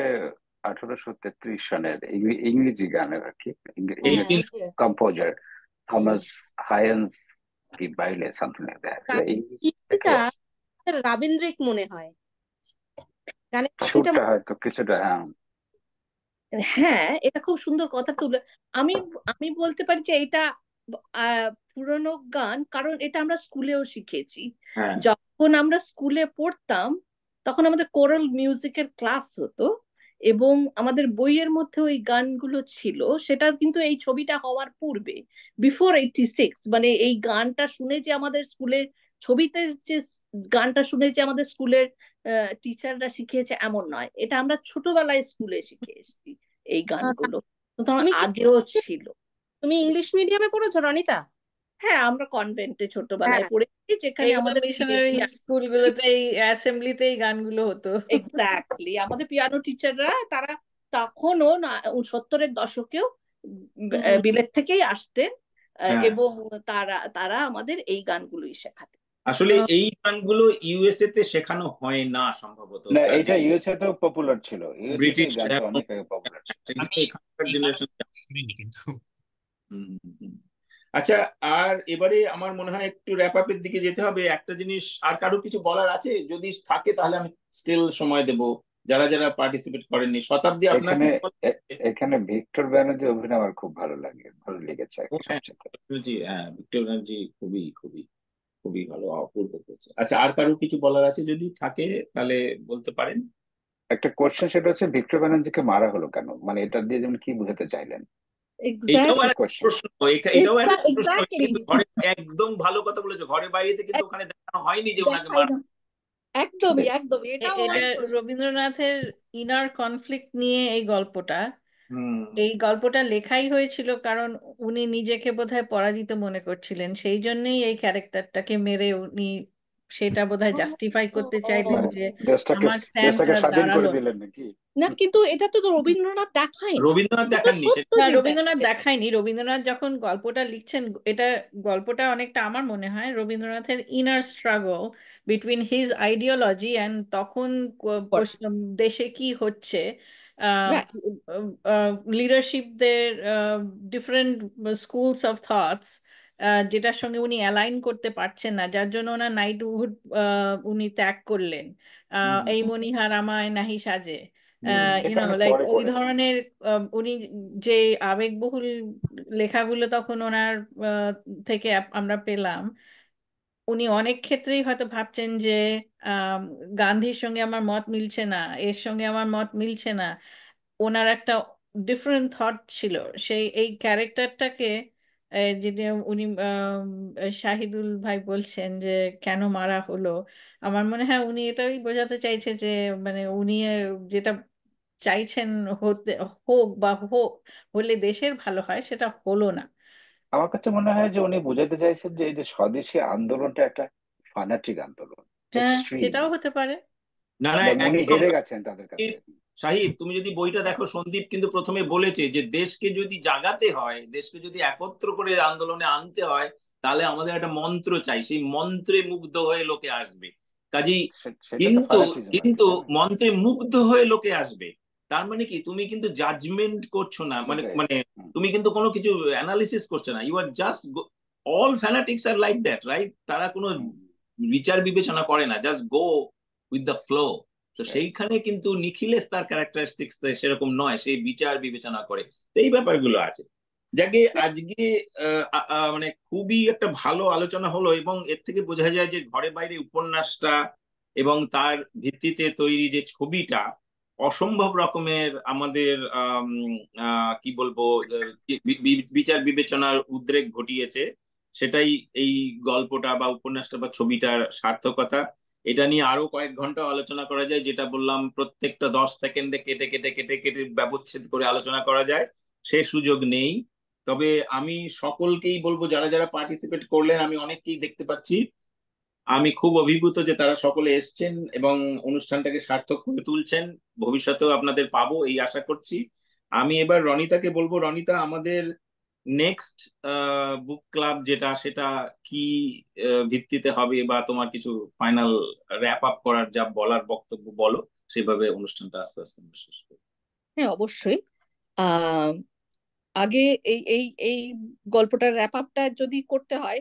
1833 সনের ইংরেজি গানের আর কি, হ্যাঁ ইংরেজি কম্পোজার থমাস হায়েন্স কি বাইলে সামথিং লাইক দ্যাট, কাহিনীটা রাবীন্দ্রিক মনে হয়, গানের কাহিনীটা সুরটা হয়তো কিছুটা, হ্যাঁ। হ্যাঁ, এটা খুব সুন্দর কথা তুলে। আমি আমি বলতে পারি যে এটা পুরনো গান, কারণ এটা আমরা স্কুলেও শিখেছি। হ্যাঁ যখন আমরা স্কুলে পড়তাম তখন আমাদের কোরাল মিউজিকের ক্লাস হতো, এবং আমাদের বইয়ের মধ্যে ওই গানগুলো ছিল। সেটা কিন্তু এই ছবিটা হওয়ার পূর্বে, বিফোর 86, মানে এই গানটা শুনে যে আমাদের স্কুলের ছবিতে যে গানটা শুনে যে আমাদের স্কুলের টিচাররা শিখিয়েছে এমন নয়, এটা আমরা ছোটবেলায় স্কুলে শিখে এসেছি এই গানগুলো। তো তখন তুমি কি আগেও ছিল। তুমি ইংলিশ মিডিয়ামে পড়েছো রনিতা? হ্যাঁ, আমরা কনভেন্টে ছোটবেলায় হ্যাঁ পড়েছি, যেখানে এইগুলো আমাদের মিশনারি স্কুলগুলোতে এই অ্যাসেম্বলিতে এই গানগুলো হতো। এক্স্যাক্টলি আমাদের পিয়ানো টিচাররা তারা তখনও 70-এর দশকেও বিলেত থেকেই আসতেন, হ্যাঁ এবং তারা তারা আমাদের এই গানগুলোই শেখাতেন। আসলে এই গানগুলো ইউএসএ তে শেখানো হয় না সম্ভবত, না, এটা ইউএসএ তেও পপুলার ছিল, ইউএসএ তে ব্রিটিশ এই গানটা অনেক আগে পপুলার ছিল। সেই জন্য আমি এখানকার এই গান জেনারেশন। শুনিনি কিন্তু। আচ্ছা, আর এবারে আমার মনে হয় একটু র্যাপ আপের দিকে যেতে হবে। একটা জিনিস, আর কারো কিছু বলার আছে? যদি থাকে তাহলে আমি স্টিল সময় দেব, যারা যারা পার্টিসিপেট করেননি। শতাব্দী, আপনার এখানে কিছু বলার আছে? এখানে ভিক্টর ব্যানার্জির অভিনয় আমার খুব ভালো লেগেছে আর কি হ্যাঁ, সবচেয়ে। জি হ্যাঁ, ভিক্টর ব্যানার্জি খুবই খুবই খুবই ভালো, অপূর্ব করেছে। আচ্ছা, আর কারো কিছু বলার আছে যদি থাকে তাহলে বলতে পারেন। একটা কোশ্চেন, সেটা হচ্ছে ভিক্টর ব্যানার্জিকে মারা হলো কেন, মানে এটা দিয়ে যেমন কি বোঝাতে চাইলেন, এটাও আর একটা একটা কোশ্চেন। প্রশ্ন, এটাও আর একটা প্রশ্ন। এক্স্যাক্টলি কিন্তু ঘরে, একদম ভালো কথা বলেছো, ঘরে বাইরেতে কিন্তু ওখানে দেখানো হয়নি যে ওনাকে দেখাই মারা। না। একদমই একদমই, এটাও এটা আমার প্রশ্ন। রবীন্দ্রনাথের ইনার কনফ্লিক্ট নিয়ে এই গল্পটা। হুম এই গল্পটা লেখাই হয়েছিল কারণ উনি নিজেকে বোধহয় পরাজিত মনে করছিলেন, সেই জন্যই এই ক্যারেক্টারটাকে মেরে উনি সেটা বোধহয় জাস্টিফাই করতে চাইলেন মানে যে দেশটাকে আমার দেশটাকে স্ট্যান্ডটা স্বাধীন করে দাঁড়ালো না। দিলেন নাকি? না, কিন্তু এটা তো রবীন্দ্রনাথ দেখায়নি, রবীন্দ্রনাথ এটা তো দেখাননি সেটা। না, সত্যজিৎ রবীন্দ্রনাথ দেখায়। দেখায়নি। রবীন্দ্রনাথ যখন গল্পটা লিখছেন, এটা গল্পটা অনেকটা আমার মনে হয় রবীন্দ্রনাথের inner struggle between his ideology and তখন দেশে কি হচ্ছে, Right. লিডারশিপদের ডিফারেন্ট স্কুলস অফ থটস, যেটার সঙ্গে উনি অ্যালাইন করতে পারছেন না, যার জন্য ওনার নাইটহুড উনি ত্যাগ করলেন। এই মণিহার আমায় নাহি সাজে, এটা অনেক লাইক পরে ওই করেছেন। ধরনের। উনি যে আবেগবহুল লেখাগুলো তখন ওনার থেকে আমরা পেলাম, উনি অনেক ক্ষেত্রেই হয়তো ভাবছেন যে আম, গান্ধীর সঙ্গে আমার মত মিলছে না, এর সঙ্গে আমার মত মিলছে না। ওনার একটা ডিফারেন্ট থট ছিল। সেই এই ক্যারেক্টারটাকে যেটা উনি শাহিদুল ভাই বলছেন যে কেন মারা হলো, আমার মনে হয় উনি এটাই বোঝাতে চাইছে যে মানে উনি যেটা চাইছেন হতে হোক বা হলে দেশের ভালো হয়, সেটা হলো না। আমার কাছে মনে হয় যে উনি বোঝাতে চাইছেন যে এই যে স্বদেশী আন্দোলনটা একটা ফানাটিক আন্দোলন, হ্যাঁ, এক্সট্রিম, সেটাও হতে পারে। না না, এবং উনি একদম। হেরে গেছেন তাদের কাছে। শাহিদ, তুমি যদি বইটা দেখো, সন্দীপ কিন্তু প্রথমে বলেছে যে দেশকে যদি জাগাতে হয়, দেশকে যদি একত্র করে আন্দোলনে আনতে হয়, তাহলে আমাদের একটা মন্ত্র চাই, সেই মন্ত্রে মুগ্ধ হয়ে লোকে আসবে। কাজেই সেটা তো কিন্তু ফানাটিজম আর কি, কিন্তু তাই না? মন্ত্রে মুগ্ধ হয়ে লোকে আসবে, তার মানে কি তুমি কিন্তু জাজমেন্ট করছো না, মানে সেটাই। মানে তুমি কিন্তু কোনো কিছু অ্যানালিসিস করছো না, you are just, all fanatics are like that, right? তারা কোনো বিচার বিবেচনা করে না, just go with the flow. তো সেইখানে কিন্তু নিখিলেশ তার ক্যারেক্টারিস্টিক্স সেরকম নয়, সেই বিচার বিবেচনা করে। তো এই ব্যাপারগুলো আছে। যাকে আজকে মানে খুবই একটা ভালো আলোচনা হলো, এবং এর থেকে বোঝা যায় যে ঘরে বাইরে উপন্যাসটা এবং তার ভিত্তিতে তৈরি যে ছবিটা অসম্ভব রকমের আমাদের কি বলবো, বিচার বিবেচনার উদ্রেক ঘটিয়েছে। সেটাই এই গল্পটা বা উপন্যাসটা বা ছবিটার সার্থকতা। এটা নিয়ে আরো কয়েক ঘন্টা আলোচনা করা যায়, যেটা বললাম প্রত্যেকটা 10 সেকেন্ডে কেটে কেটে কেটে কেটে ব্যবচ্ছেদ করে আলোচনা করা যায়, সে সুযোগ নেই। তবে আমি সকলকেই বলবো, যারা যারা পার্টিসিপেট করলেন, আমি অনেককেই দেখতে পাচ্ছি, আমি খুব অভিভূত যে তারা সকলে এসছেন এবং অনুষ্ঠানটাকে সার্থক করে তুলছেন। ভবিষ্যতেও আপনাদের পাবো এই আশা করছি। আমি এবার রনিতাকে বলবো, রনিতা, আমাদের নেক্সট বুক ক্লাব যেটা, সেটা কি ভিত্তিতে হবে, বা তোমার কিছু ফাইনাল র্যাপ আপ করার যা বলার বক্তব্য বলো, সেভাবে অনুষ্ঠানটা আস্তে আস্তে আমরা শেষ করি। হ্যাঁ, অবশ্যই। আহ আগে এই এই এই গল্পটার র্যাপ আপটা যদি করতে হয়,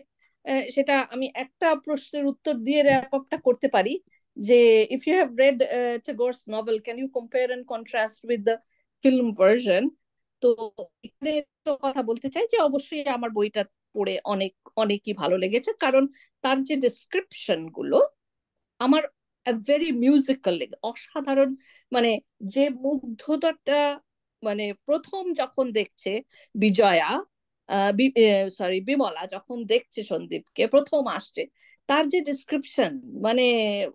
সেটা আমি একটা প্রশ্নের উত্তর দিয়ে র্যাপ আপটা করতে পারি, যে if you have read Tagore's novel, can you compare and contrast with the film version? তো এখানে তো কথা বলতে চাই যে অবশ্যই আমার বইটা পড়ে অনেকই ভালো লেগেছে, কারণ তার যে ডেসক্রিপশন গুলো আমার ভেরি মিউজিক্যাল লেগে, অসাধারণ। মানে যে মুগ্ধতাটা, মানে প্রথম যখন দেখছে বিজয়া, সরি বিমলা যখন দেখছে সন্দীপকে প্রথম আসছে, তার যে ডিসক্রিপশন, মানে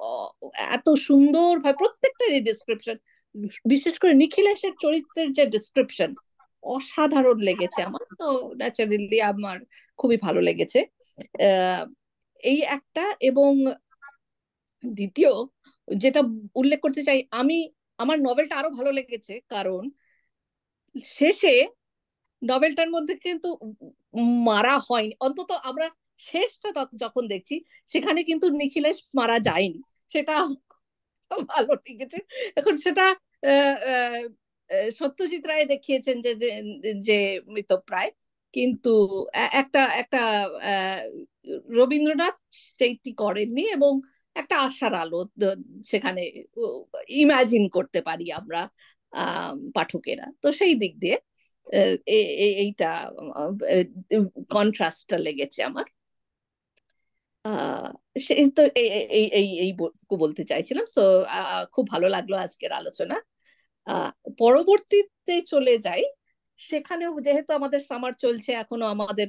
অ- এত সুন্দর ভাবে প্রত্যেকটারই ডিসক্রিপশন, বিশেষ করে নিখিলেশের চরিত্রের যে ডিসক্রিপশন অসাধারণ লেগেছে আমার। তো ন্যাচারালি আমার খুবই ভালো লেগেছে। আহ, এই একটা। এবং দ্বিতীয় যেটা উল্লেখ করতে চাই, আমার নভেলটা আরো ভালো লেগেছে কারণ শেষে নভেলটার মধ্যে কিন্তু মারা হয়নি, অন্তত আমরা শেষটা যখন দেখছি সেখানে কিন্তু নিখিলেশ মারা যায়নি, সেটা ভালো লেগেছে। এখন সেটা আহ, আহ, সত্যজিৎ রায় দেখিয়েছেন যে যে যে মৃতপ্রায়, কিন্তু একটা একটা আহ, রবীন্দ্রনাথ সেইটি করেননি, এবং একটা আশার আলো সেখানে ইমাজিন করতে পারি আমরা পাঠকেরা। তো সেই দিক দিয়ে এইটা কন্ট্রাস্টটা লেগেছে আমার। আহ সেই তো এই বলতে চাইছিলাম। সো খুব ভালো লাগলো আজকের আলোচনা। আহ পরবর্তীতে চলে যাই, সেখানেও যেহেতু আমাদের সামার চলছে এখনো, আমাদের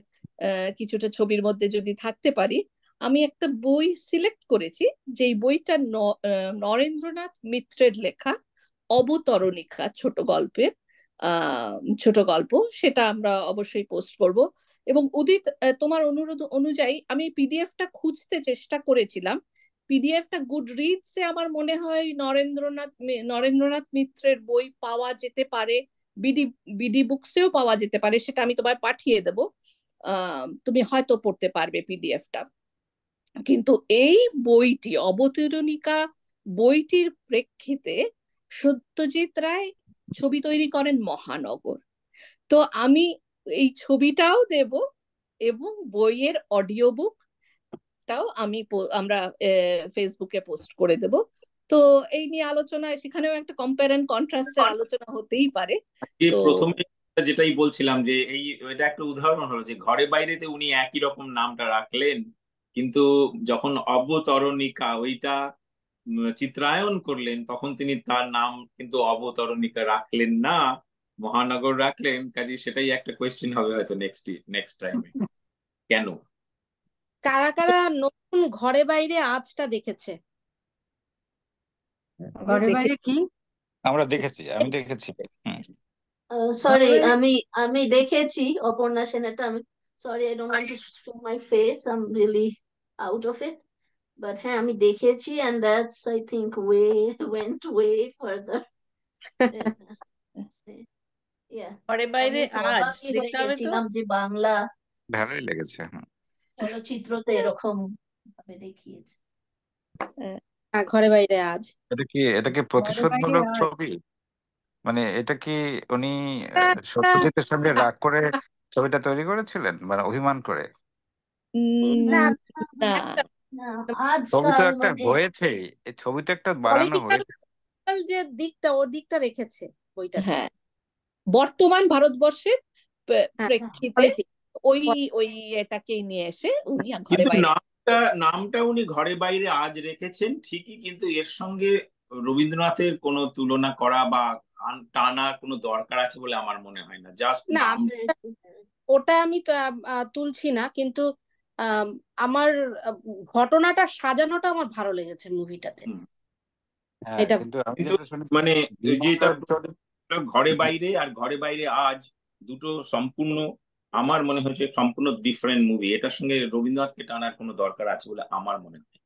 কিছুটা ছবির মধ্যে যদি থাকতে পারি, আমি একটা বই সিলেক্ট করেছি, যেই বইটা নরেন্দ্রনাথ মিত্রের লেখা অবতরণিকা, ছোট গল্প। সেটা আমরা অবশ্যই পোস্ট করব। এবং উদিত, তোমার অনুরোধ অনুযায়ী আমি পিডিএফটা খুঁজতে চেষ্টা করেছিলাম। পিডিএফটা গুড রিডসে আমার মনে হয় নরেন্দ্রনাথ মিত্রের বই পাওয়া যেতে পারে, বিডি বিডি বুকসেও পাওয়া যেতে পারে, সেটা আমি তোমায় পাঠিয়ে দেব। তুমি হয়তো পড়তে পারবে পিডিএফটা। কিন্তু এই বইটি অবতরণিকা বইটির প্রেক্ষিতে সত্যজিৎ রায় ছবি তৈরি করেন মহানগর। তো আমি এই ছবিটাও দেব, এবং বইয়ের অডিও বুকটাও আমরা ফেসবুকে পোস্ট করে দেব। তো এই নিয়ে আলোচনায় সেখানেও একটা কম্পেয়ার এন্ড কন্ট্রাস্টের আলোচনা হতেই পারে। যে তো প্রথমে যেটাই বলছিলাম যে এটা একটা উদাহরণ হলো যে ঘরে বাইরেতে উনি একই রকম নামটা রাখলেন, কিন্তু যখন অবতরণিকা ওইটা চিত্রায়ন করলেন তখন তিনি তার নাম কিন্তু অবতরণিকা রাখলেন না, মহানগর রাখলেন। কাজে সেটাই একটা কোয়েশ্চেন হবে হয়তো নেক্সট টাইমে, কেন। কারা কারা নতুন ঘরে বাইরে আজটা দেখেছে? ঘরে বাইরে কি? আমরা দেখেছি, আমি দেখেছি। হুম। সরি, ঘরে বাইরে আমি দেখেছি অপর্ণা সেনেরটা। আমি sorry, I don't want to show my face, I am really out of it, but হ্যাঁ আমি দেখেছি, and that's I think went way further. ঘরে আমি বাইরে একটু আজ অবাকই হয়ে দেখতে হবে তো। গেছিলাম যে বাংলা ভালোই লেগেছে। হুম। চলচ্চিত্রতে এরকম ভাবে দেখিয়েছে। ঘরে বাইরে আজ। এটা কি ঘরে বাইরে প্রতিশোধমূলক আর ছবি? মানে এটা কি উনি একটা- সত্যজিতের সঙ্গে রাগ করে ছবিটা তৈরি করেছিলেন, মানে অভিমান করে? না, না, একটা না, ছবি তো আজকাল একটা মানে হয়েছে, এই ছবি তো একটা বানানো পলিটিক্যাল হয়েছে। যে দিকটা, ওর দিকটা রেখেছে বইটাতে। হ্যাঁ, বর্তমান ভারতবর্ষের হ্যাঁ, প্রেক্ষিতে পলিটিক্স। ওই ওই এটাকেই নিয়ে এসে উনি ঘরে কিন্তু বাইরে। নামটা উনি ঘরে বাইরে আজ রেখেছেন ঠিকই, কিন্তু এর সঙ্গে রবীন্দ্রনাথের কোনো তুলনা করা বা টানা কোনো দরকার আছে বলে আমার মনে হয় না। জাস্ট না, নাম। ওটা আমি তুলছি না, কিন্তু আম, আমার ঘটনাটা সাজানোটা আমার ভালো লেগেছে মুভিটাতে। হুম। হ্যাঁ, এটা কিন্তু আমি কিন্তু যেটা শুনেছি মানে যেটা বিমলার চরিত্র। ঘরে বাইরে আর ঘরে বাইরে আজ দুটো সম্পূর্ণ, আমার মনে হয়েছে সম্পূর্ণ ডিফারেন্ট মুভি। এটার সঙ্গে রবীন্দ্রনাথকে টানার কোনো দরকার আছে বলে আমার মনে হয় না।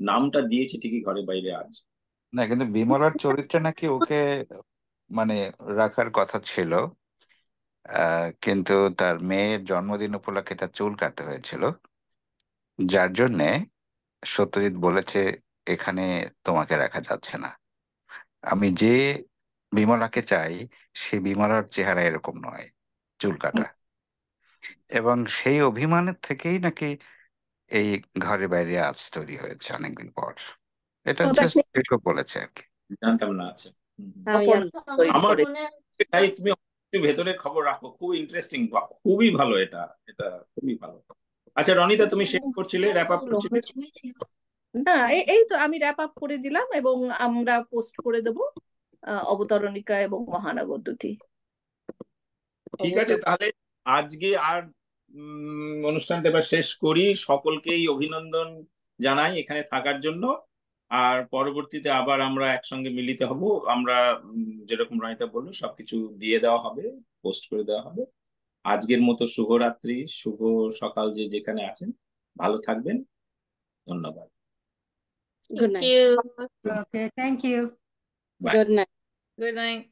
নামটা দিয়েছে ঠিকই ঘরে বাইরে আজ। না, কিন্তু বিমলার চরিত্রে নাকি ওকে মানে রাখার কথা ছিল, কিন্তু তার মেয়ের জন্মদিন উপলক্ষে তার চুল কাটতে হয়েছিল, যার জন্যে সত্যজিৎ বলেছে এখানে তোমাকে রাখা যাচ্ছে না। আমি যে বিমলাকে চাই, সে বিমলার চেহারা এরকম নয়, চুল কাটা। এবং সেই অভিমানের থেকেই নাকি এই ঘরে বাইরে আজ তৈরি হয়েছে অনেকদিন পর। এটা কথা জাস্ট লেখক বলেছে আর কি। জানতাম না। আচ্ছা, আমি অপর্ণা জানতাম। তৈরি আমার করে মনে তাই তুমি একটু ভেতরের খবর রাখো, খুব ইন্টারেস্টিং, খুবই ভালো, এটা এটা খুবই ভালো। আচ্ছা রনিতা, তুমি শেষ করছিলে, র্যাপ আপ করছিলে? না, এই তো আমি র্যাপ আপ করে দিলাম এবং আমরা পোস্ট করে দেব অবতরণিকা এবং মহানগর দুটি। ঠিক আছে, তাহলে আজকে আর অনুষ্ঠানটা এবার শেষ করি। সকলকেই অভিনন্দন জানাই এখানে থাকার জন্য। আর পরবর্তীতে আবার আমরা একসঙ্গে মিলিত হব। আমরা যেরকম রনিতা বললো সবকিছু দিয়ে দেওয়া হবে, পোস্ট করে দেওয়া হবে। আজকের মতো শুভরাত্রি, শুভ সকাল, যে যেখানে আছেন ভালো থাকবেন। ধন্যবাদ। Good Thank night. you. Okay, thank you. Bye. Good night. Good night.